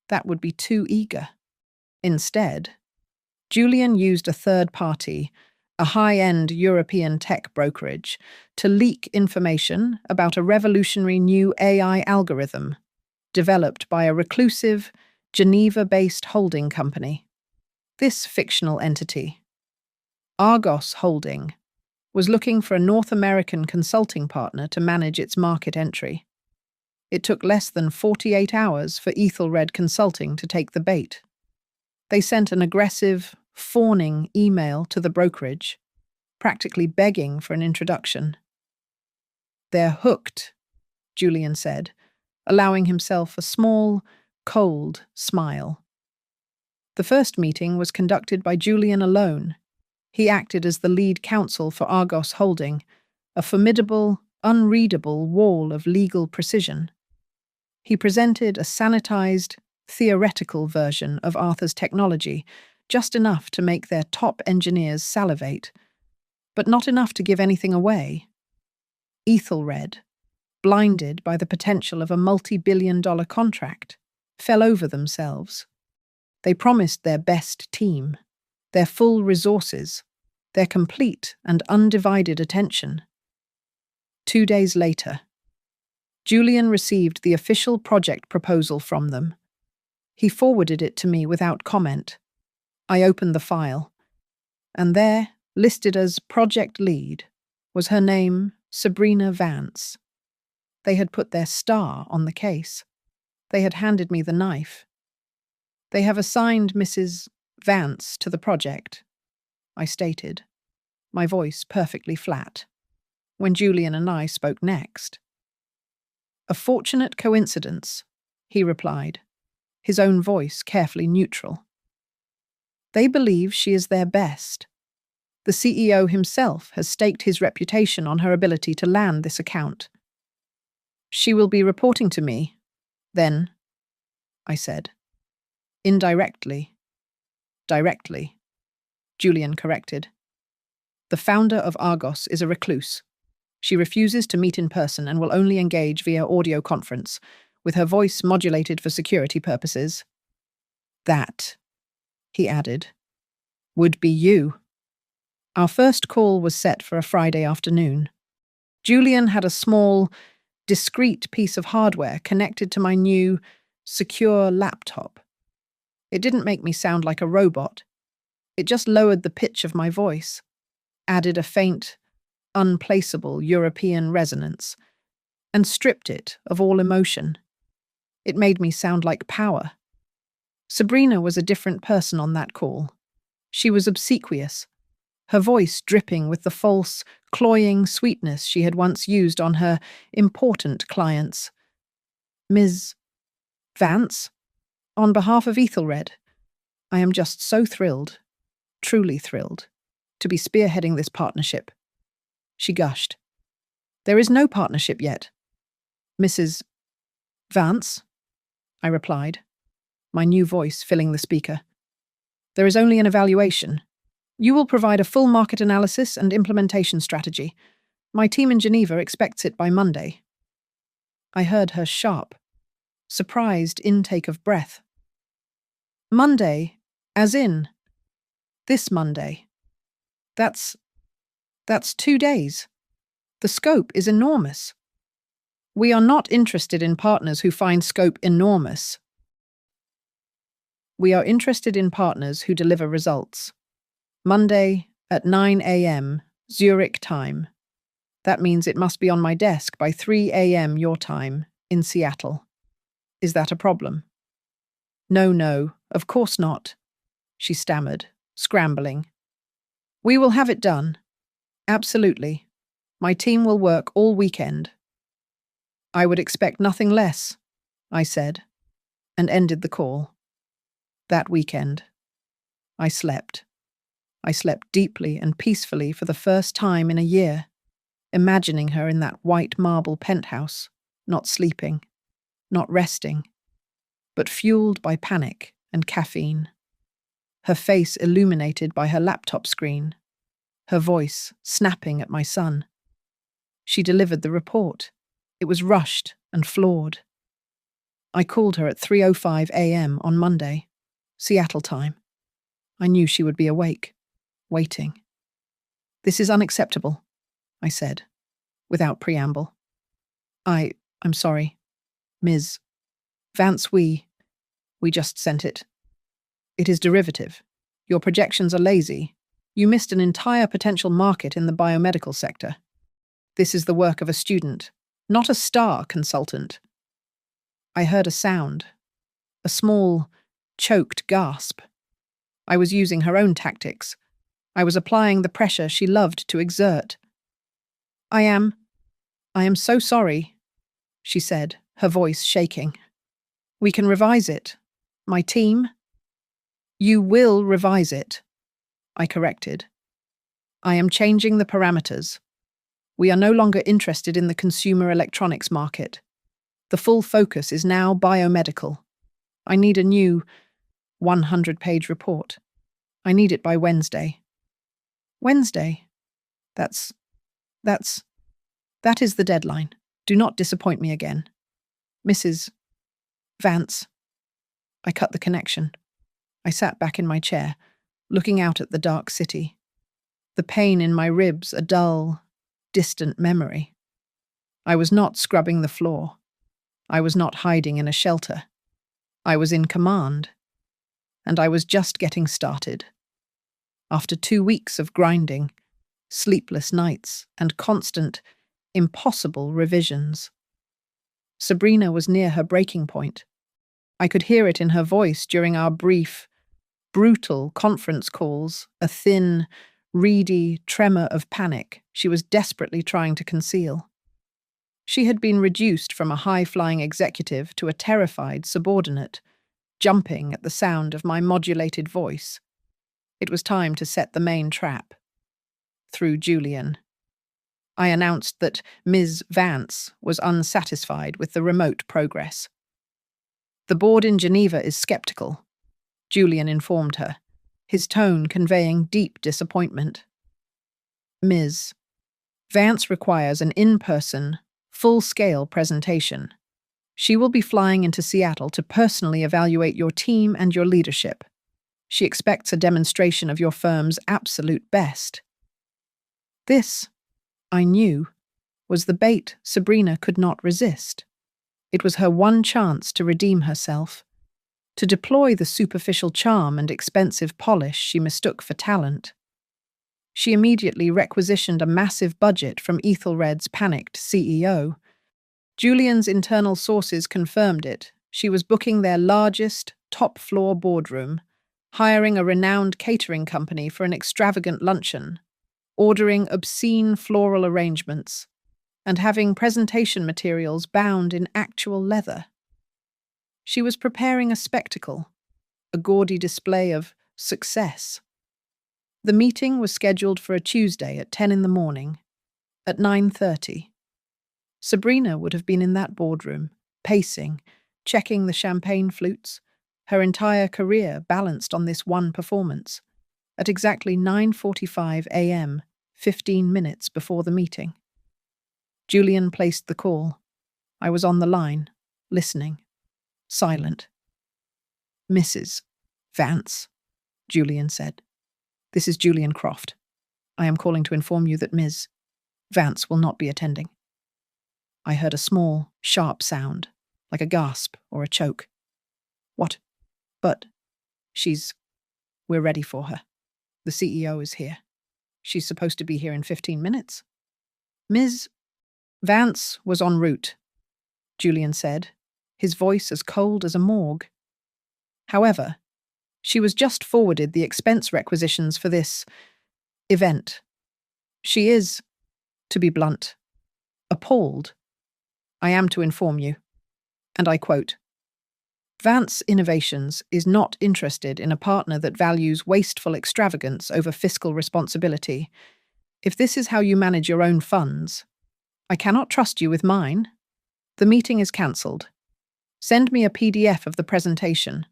[SPEAKER 1] That would be too eager. Instead, Julian used a third party, a high-end European tech brokerage, to leak information about a revolutionary new AI algorithm developed by a reclusive, Geneva-based holding company. This fictional entity, Argos Holding, was looking for a North American consulting partner to manage its market entry. It took less than 48 hours for Ethelred Consulting to take the bait. They sent an aggressive, fawning email to the brokerage. practically begging for an introduction. "They're hooked," Julian said, allowing himself a small, cold smile. The first meeting was conducted by Julian alone. He acted as the lead counsel for Argos Holding, a formidable, unreadable wall of legal precision. He presented a sanitized, theoretical version of Arthur's technology, just enough to make their top engineers salivate, but not enough to give anything away. Ethelred, blinded by the potential of a multi-billion-dollar contract, fell over themselves. They promised their best team, their full resources, their complete and undivided attention. 2 days later, Julian received the official project proposal from them. He forwarded it to me without comment. I opened the file, and there, listed as project lead, was her name, Sabrina Vance. They had put their star on the case. They had handed me the knife. "They have assigned Mrs. Vance to the project," I stated, my voice perfectly flat, when Julian and I spoke next. "A fortunate coincidence," he replied, his own voice carefully neutral. "They believe she is their best. The CEO himself has staked his reputation on her ability to land this account. She will be reporting to me, then," I said. "Indirectly." "Directly," Julian corrected. "The founder of Argos is a recluse. She refuses to meet in person and will only engage via audio conference, with her voice modulated for security purposes. That," he added, "would be you." Our first call was set for a Friday afternoon. Julian had a small, discreet piece of hardware connected to my new, secure laptop. It didn't make me sound like a robot. It just lowered the pitch of my voice, added a faint, unplaceable European resonance, and stripped it of all emotion. It made me sound like power. Sabrina was a different person on that call. She was obsequious, her voice dripping with the false, cloying sweetness she had once used on her important clients. "Ms. Vance, on behalf of Ethelred, I am just so thrilled, truly thrilled, to be spearheading this partnership." She gushed. "There is no partnership yet." "Mrs. Vance," I replied, my new voice filling the speaker. "There is only an evaluation. You will provide a full market analysis and implementation strategy. My team in Geneva expects it by Monday." I heard her sharp, surprised intake of breath. "Monday, as in this Monday. That's 2 days. The scope is enormous." "We are not interested in partners who find scope enormous. We are interested in partners who deliver results. Monday at 9 a.m. Zurich time. That means it must be on my desk by 3 a.m. your time in Seattle. Is that a problem?" No, of course not," she stammered, scrambling. "We will have it done. Absolutely. My team will work all weekend." "I would expect nothing less," I said, and ended the call. That weekend, I slept. I slept deeply and peacefully for the first time in a year, imagining her in that white marble penthouse, not sleeping, not resting, but fueled by panic and caffeine. Her face illuminated by her laptop screen, her voice snapping at my son. She delivered the report. It was rushed and flawed. I called her at 3:05 a.m. on Monday, Seattle time. I knew she would be awake, waiting. "This is unacceptable," I said, without preamble. I'm sorry, Ms. Vance, we just sent it. It is derivative. Your projections are lazy. You missed an entire potential market in the biomedical sector. This is the work of a student, not a star consultant." I heard a sound, a small, choked gasp. I was using her own tactics. I was applying the pressure she loved to exert. I am so sorry, she said, her voice shaking. We can revise it. My team? You will revise it, I corrected. I am changing the parameters. We are no longer interested in the consumer electronics market. The full focus is now biomedical. I need a new 100-page report. I need it by Wednesday. Wednesday? That is the deadline. Do not disappoint me again. Mrs. Vance. I cut the connection. I sat back in my chair, looking out at the dark city. The pain in my ribs a dull, distant memory. I was not scrubbing the floor. I was not hiding in a shelter. I was in command. And I was just getting started. After 2 weeks of grinding, sleepless nights, and constant, impossible revisions. Sabrina was near her breaking point. I could hear it in her voice during our brief, brutal conference calls, a thin, reedy tremor of panic she was desperately trying to conceal. She had been reduced from a high-flying executive to a terrified subordinate, jumping at the sound of my modulated voice. It was time to set the main trap. Through Julian. I announced that Ms. Vance was unsatisfied with the remote progress. The board in Geneva is skeptical, Julian informed her, his tone conveying deep disappointment. Ms. Vance requires an in-person, full-scale presentation. She will be flying into Seattle to personally evaluate your team and your leadership. She expects a demonstration of your firm's absolute best. This, I knew, was the bait Sabrina could not resist. It was her one chance to redeem herself, to deploy the superficial charm and expensive polish she mistook for talent. She immediately requisitioned a massive budget from Ethelred's panicked CEO. Julian's internal sources confirmed it. She was booking their largest, top-floor boardroom, hiring a renowned catering company for an extravagant luncheon, ordering obscene floral arrangements, and having presentation materials bound in actual leather. She was preparing a spectacle, a gaudy display of success. The meeting was scheduled for a Tuesday at 10 in the morning. At 9:30, Sabrina would have been in that boardroom, pacing, checking the champagne flutes, her entire career balanced on this one performance. At exactly 9:45 a.m., 15 minutes before the meeting. Julian placed the call. I was on the line, listening, silent. Mrs. Vance, Julian said. This is Julian Croft. I am calling to inform you that Ms. Vance will not be attending. I heard a small, sharp sound, like a gasp or a choke. What? But we're ready for her. The CEO is here. She's supposed to be here in 15 minutes. Ms. Vance was en route, Julian said, his voice as cold as a morgue. However, she was just forwarded the expense requisitions for this event. She is, to be blunt, appalled. I am to inform you, and I quote, Vance Innovations is not interested in a partner that values wasteful extravagance over fiscal responsibility. If this is how you manage your own funds, I cannot trust you with mine. The meeting is cancelled. Send me a PDF of the presentation.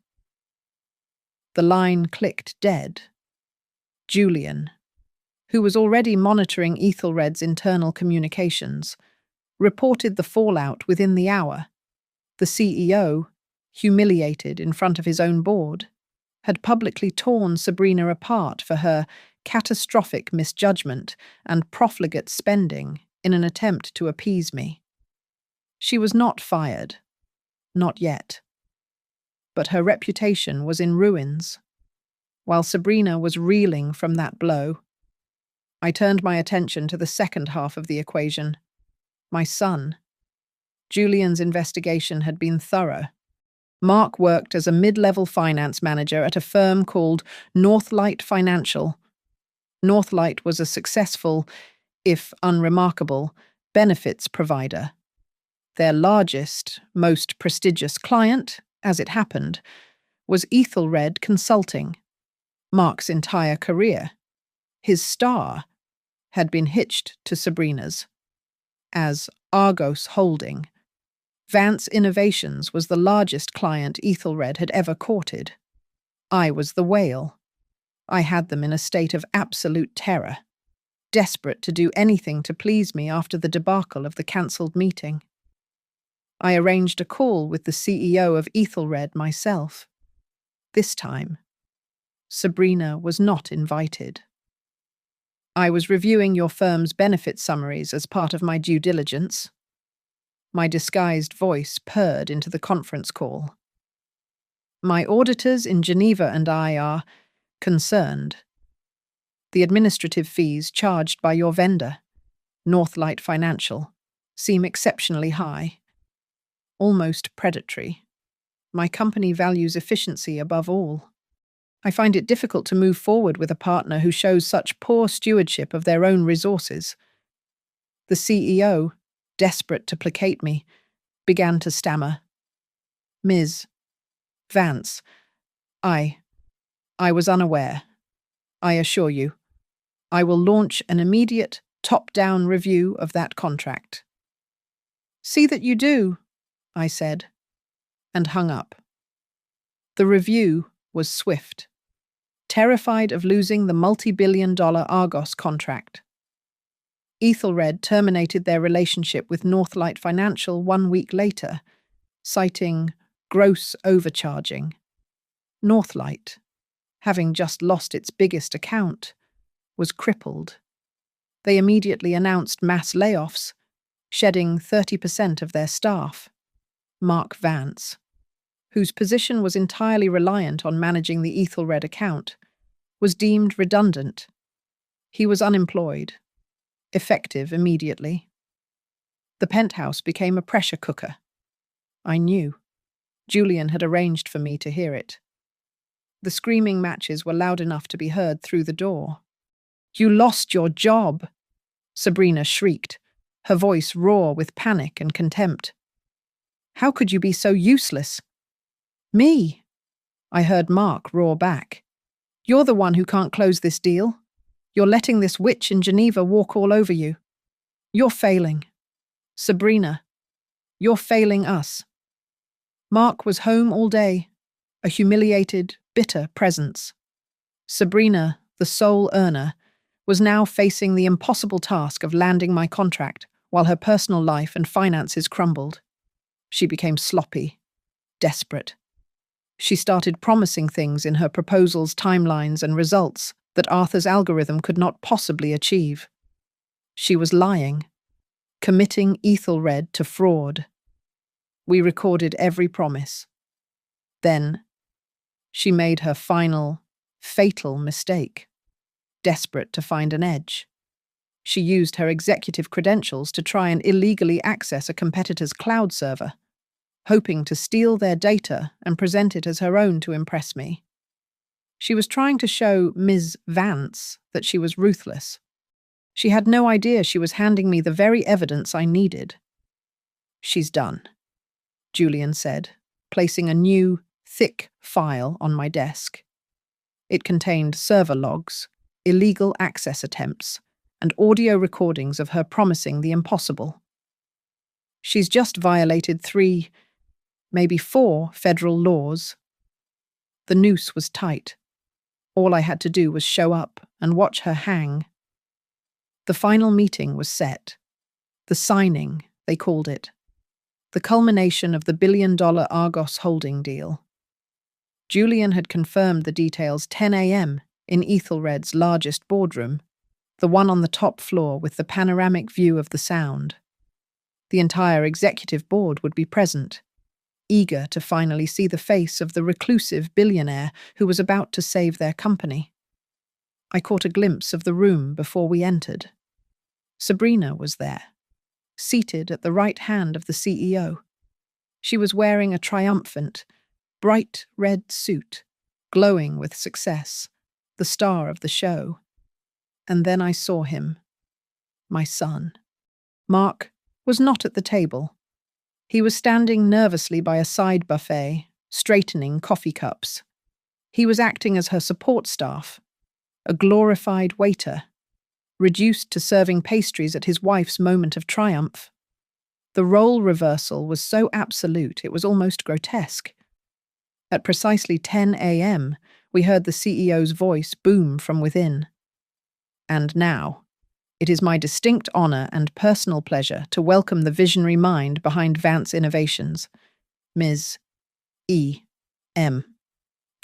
[SPEAKER 1] The line clicked dead. Julian, who was already monitoring Ethelred's internal communications, reported the fallout within the hour. The CEO, humiliated in front of his own board, had publicly torn Sabrina apart for her catastrophic misjudgment and profligate spending in an attempt to appease me. She was not fired. Not yet. But her reputation was in ruins. While Sabrina was reeling from that blow, I turned my attention to the second half of the equation. My son. Julian's investigation had been thorough. Mark worked as a mid-level finance manager at a firm called Northlight Financial. Northlight was a successful, if unremarkable, benefits provider. Their largest, most prestigious client, as it happened, was Ethelred Consulting, Mark's entire career. His star had been hitched to Sabrina's. As Argos Holding, Vance Innovations was the largest client Ethelred had ever courted. I was the whale. I had them in a state of absolute terror, desperate to do anything to please me after the debacle of the cancelled meeting. I arranged a call with the CEO of Ethelred myself. This time, Sabrina was not invited. I was reviewing your firm's benefit summaries as part of my due diligence. My disguised voice purred into the conference call. My auditors in Geneva and I are concerned. The administrative fees charged by your vendor, Northlight Financial, seem exceptionally high, almost predatory. My company values efficiency above all. I find it difficult to move forward with a partner who shows such poor stewardship of their own resources. The CEO, desperate to placate me, began to stammer. Ms. Vance, I was unaware. I assure you, I will launch an immediate, top-down review of that contract. See that you do, I said, and hung up. The review was swift. Terrified of losing the multi-billion-dollar Argos contract, Ethelred terminated their relationship with Northlight Financial 1 week later, citing gross overcharging. Northlight, having just lost its biggest account, was crippled. They immediately announced mass layoffs, shedding 30% of their staff. Mark Vance, whose position was entirely reliant on managing the Ethelred account, was deemed redundant. He was unemployed, effective immediately. The penthouse became a pressure cooker. I knew. Julian had arranged for me to hear it. The screaming matches were loud enough to be heard through the door. You lost your job, Sabrina shrieked, her voice raw with panic and contempt. How could you be so useless? Me, I heard Mark roar back. You're the one who can't close this deal. You're letting this witch in Geneva walk all over you. You're failing. Sabrina, you're failing us. Mark was home all day, a humiliated, bitter presence. Sabrina, the sole earner, was now facing the impossible task of landing my contract while her personal life and finances crumbled. She became sloppy, desperate. She started promising things in her proposals, timelines, and results that Arthur's algorithm could not possibly achieve. She was lying, committing Ethelred to fraud. We recorded every promise. Then, she made her final, fatal mistake. Desperate to find an edge, she used her executive credentials to try and illegally access a competitor's cloud server, hoping to steal their data and present it as her own to impress me. She was trying to show Ms. Vance that she was ruthless. She had no idea she was handing me the very evidence I needed. She's done, Julian said, placing a new, thick file on my desk. It contained server logs, illegal access attempts, and audio recordings of her promising the impossible. She's just violated 3, maybe 4 federal laws. The noose was tight. All I had to do was show up and watch her hang. The final meeting was set. The signing, they called it. The culmination of the billion-dollar Argos holding deal. Julian had confirmed the details 10 a.m. in Ethelred's largest boardroom, the one on the top floor with the panoramic view of the Sound. The entire executive board would be present, eager to finally see the face of the reclusive billionaire who was about to save their company. I caught a glimpse of the room before we entered. Sabrina was there, seated at the right hand of the CEO. She was wearing a triumphant, bright red suit, glowing with success, the star of the show. And then I saw him, my son. Mark was not at the table. He was standing nervously by a side buffet, straightening coffee cups. He was acting as her support staff, a glorified waiter, reduced to serving pastries at his wife's moment of triumph. The role reversal was so absolute it was almost grotesque. At precisely 10 a.m., we heard the CEO's voice boom from within. And now, it is my distinct honor and personal pleasure to welcome the visionary mind behind Vance Innovations, Ms. E. M.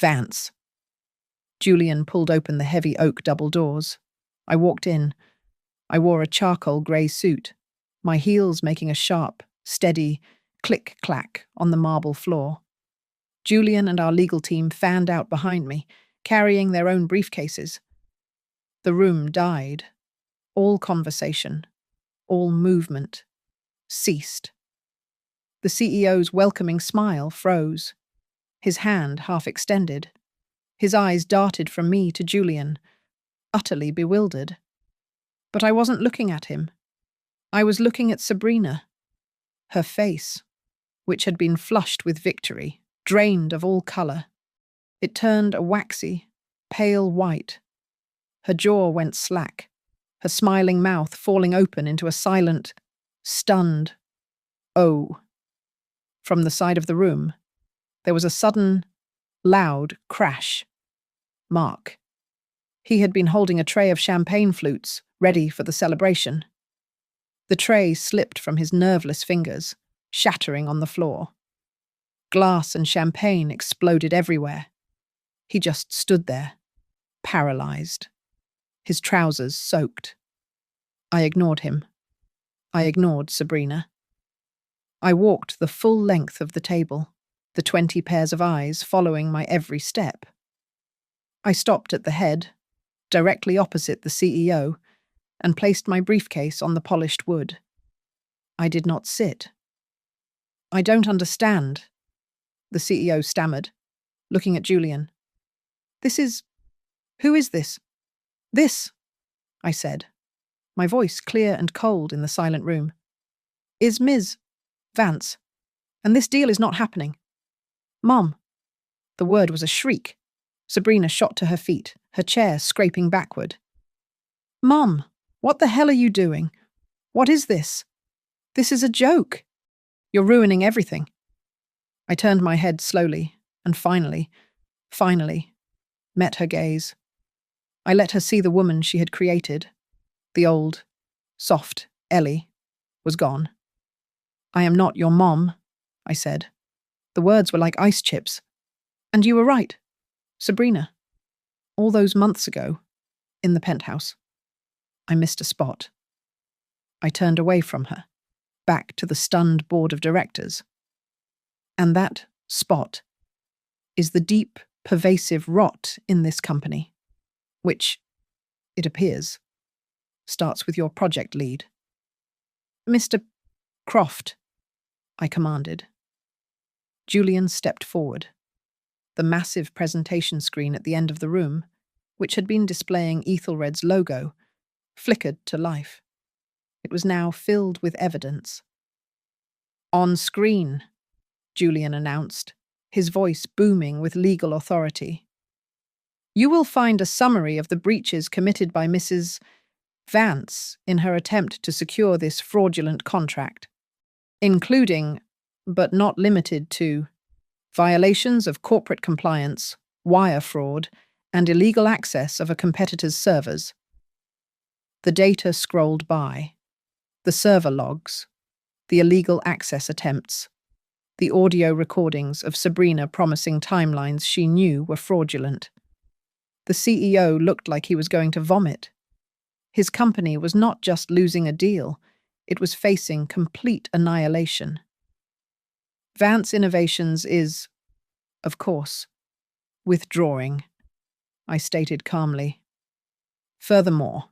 [SPEAKER 1] Vance. Julian pulled open the heavy oak double doors. I walked in. I wore a charcoal grey suit, my heels making a sharp, steady click-clack on the marble floor. Julian and our legal team fanned out behind me, carrying their own briefcases. The room died. All conversation, all movement, ceased. The CEO's welcoming smile froze, his hand half extended. His eyes darted from me to Julian, utterly bewildered. But I wasn't looking at him. I was looking at Sabrina. Her face, which had been flushed with victory, drained of all colour. It turned a waxy, pale white. Her jaw went slack, her smiling mouth falling open into a silent, stunned "Oh." From the side of the room, there was a sudden, loud crash. Mark. He had been holding a tray of champagne flutes, ready for the celebration. The tray slipped from his nerveless fingers, shattering on the floor. Glass and champagne exploded everywhere. He just stood there, paralyzed, his trousers soaked. I ignored him. I ignored Sabrina. I walked the full length of the table, the 20 pairs of eyes following my every step. I stopped at the head, directly opposite the CEO, and placed my briefcase on the polished wood. I did not sit. "I don't understand," the CEO stammered, looking at Julian. Who is this?" "This," I said, my voice clear and cold in the silent room, "is Ms. Vance, and this deal is not happening. Mom." The word was a shriek. Sabrina shot to her feet, her chair scraping backward. "Mom, what the hell are you doing? What is this? This is a joke. You're ruining everything." I turned my head slowly, and finally, met her gaze. I let her see the woman she had created. The old, soft Ellie was gone. "I am not your mom," I said. The words were like ice chips. "And you were right, Sabrina. All those months ago, in the penthouse, I missed a spot." I turned away from her, back to the stunned board of directors. "And that spot is the deep, pervasive rot in this company, which, it appears, starts with your project lead." "Mr. Croft," I commanded. Julian stepped forward. The massive presentation screen at the end of the room, which had been displaying Ethelred's logo, flickered to life. It was now filled with evidence. "On screen," Julian announced, his voice booming with legal authority, "you will find a summary of the breaches committed by Mrs. Vance in her attempt to secure this fraudulent contract, including, but not limited to, violations of corporate compliance, wire fraud, and illegal access of a competitor's servers." The data scrolled by. The server logs, the illegal access attempts, the audio recordings of Sabrina promising timelines she knew were fraudulent. The CEO looked like he was going to vomit. His company was not just losing a deal, it was facing complete annihilation. Vance Innovations is, of course, withdrawing, I stated calmly. Furthermore,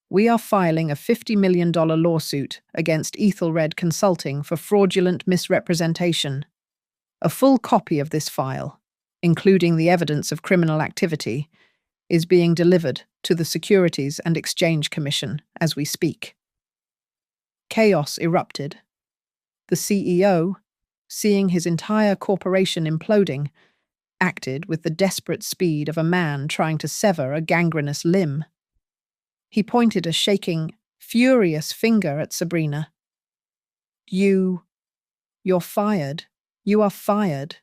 [SPEAKER 1] we are filing a $50 million lawsuit against Ethelred Consulting for fraudulent misrepresentation. A full copy of this file, including the evidence of criminal activity, is being delivered to the Securities and Exchange Commission as we speak. Chaos erupted. The CEO, seeing his entire corporation imploding, acted with the desperate speed of a man trying to sever a gangrenous limb. He pointed a shaking, furious finger at Sabrina. You're fired. You are fired.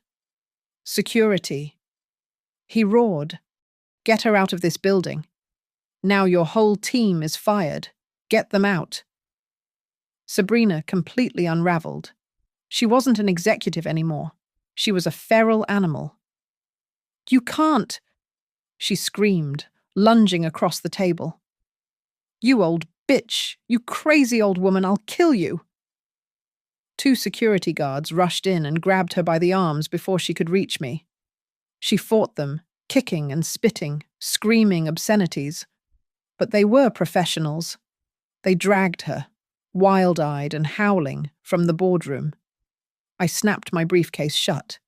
[SPEAKER 1] Security. He roared. Get her out of this building. Now your whole team is fired. Get them out. Sabrina completely unraveled. She wasn't an executive anymore. She was a feral animal. You can't, she screamed, lunging across the table. You old bitch, you crazy old woman, I'll kill you. 2 security guards rushed in and grabbed her by the arms before she could reach me. She fought them, kicking and spitting, screaming obscenities. But they were professionals. They dragged her, wild-eyed and howling, from the boardroom. I snapped my briefcase shut.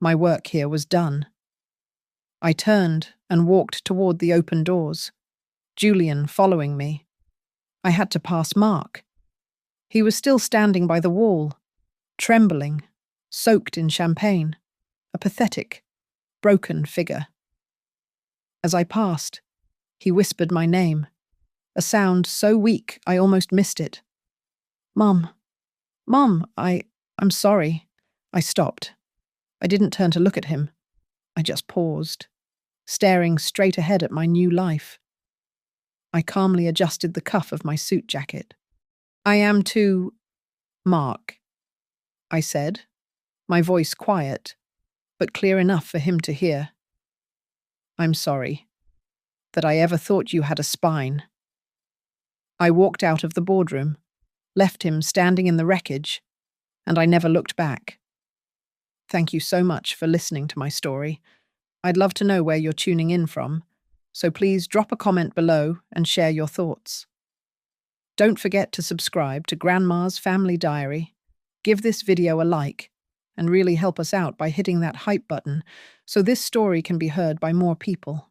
[SPEAKER 1] My work here was done. I turned and walked toward the open doors, Julian following me. I had to pass Mark. He was still standing by the wall, trembling, soaked in champagne, a pathetic, broken figure. As I passed, he whispered my name, a sound so weak I almost missed it. Mum, I'm sorry. I stopped. I didn't turn to look at him. I just paused, staring straight ahead at my new life. I calmly adjusted the cuff of my suit jacket. I am too, Mark, I said, my voice quiet, but clear enough for him to hear. I'm sorry that I ever thought you had a spine. I walked out of the boardroom, left him standing in the wreckage, and I never looked back. Thank you so much for listening to my story. I'd love to know where you're tuning in from, so please drop a comment below and share your thoughts. Don't forget to subscribe to Grandma's Family Diary, give this video a like, and really help us out by hitting that hype button so this story can be heard by more people.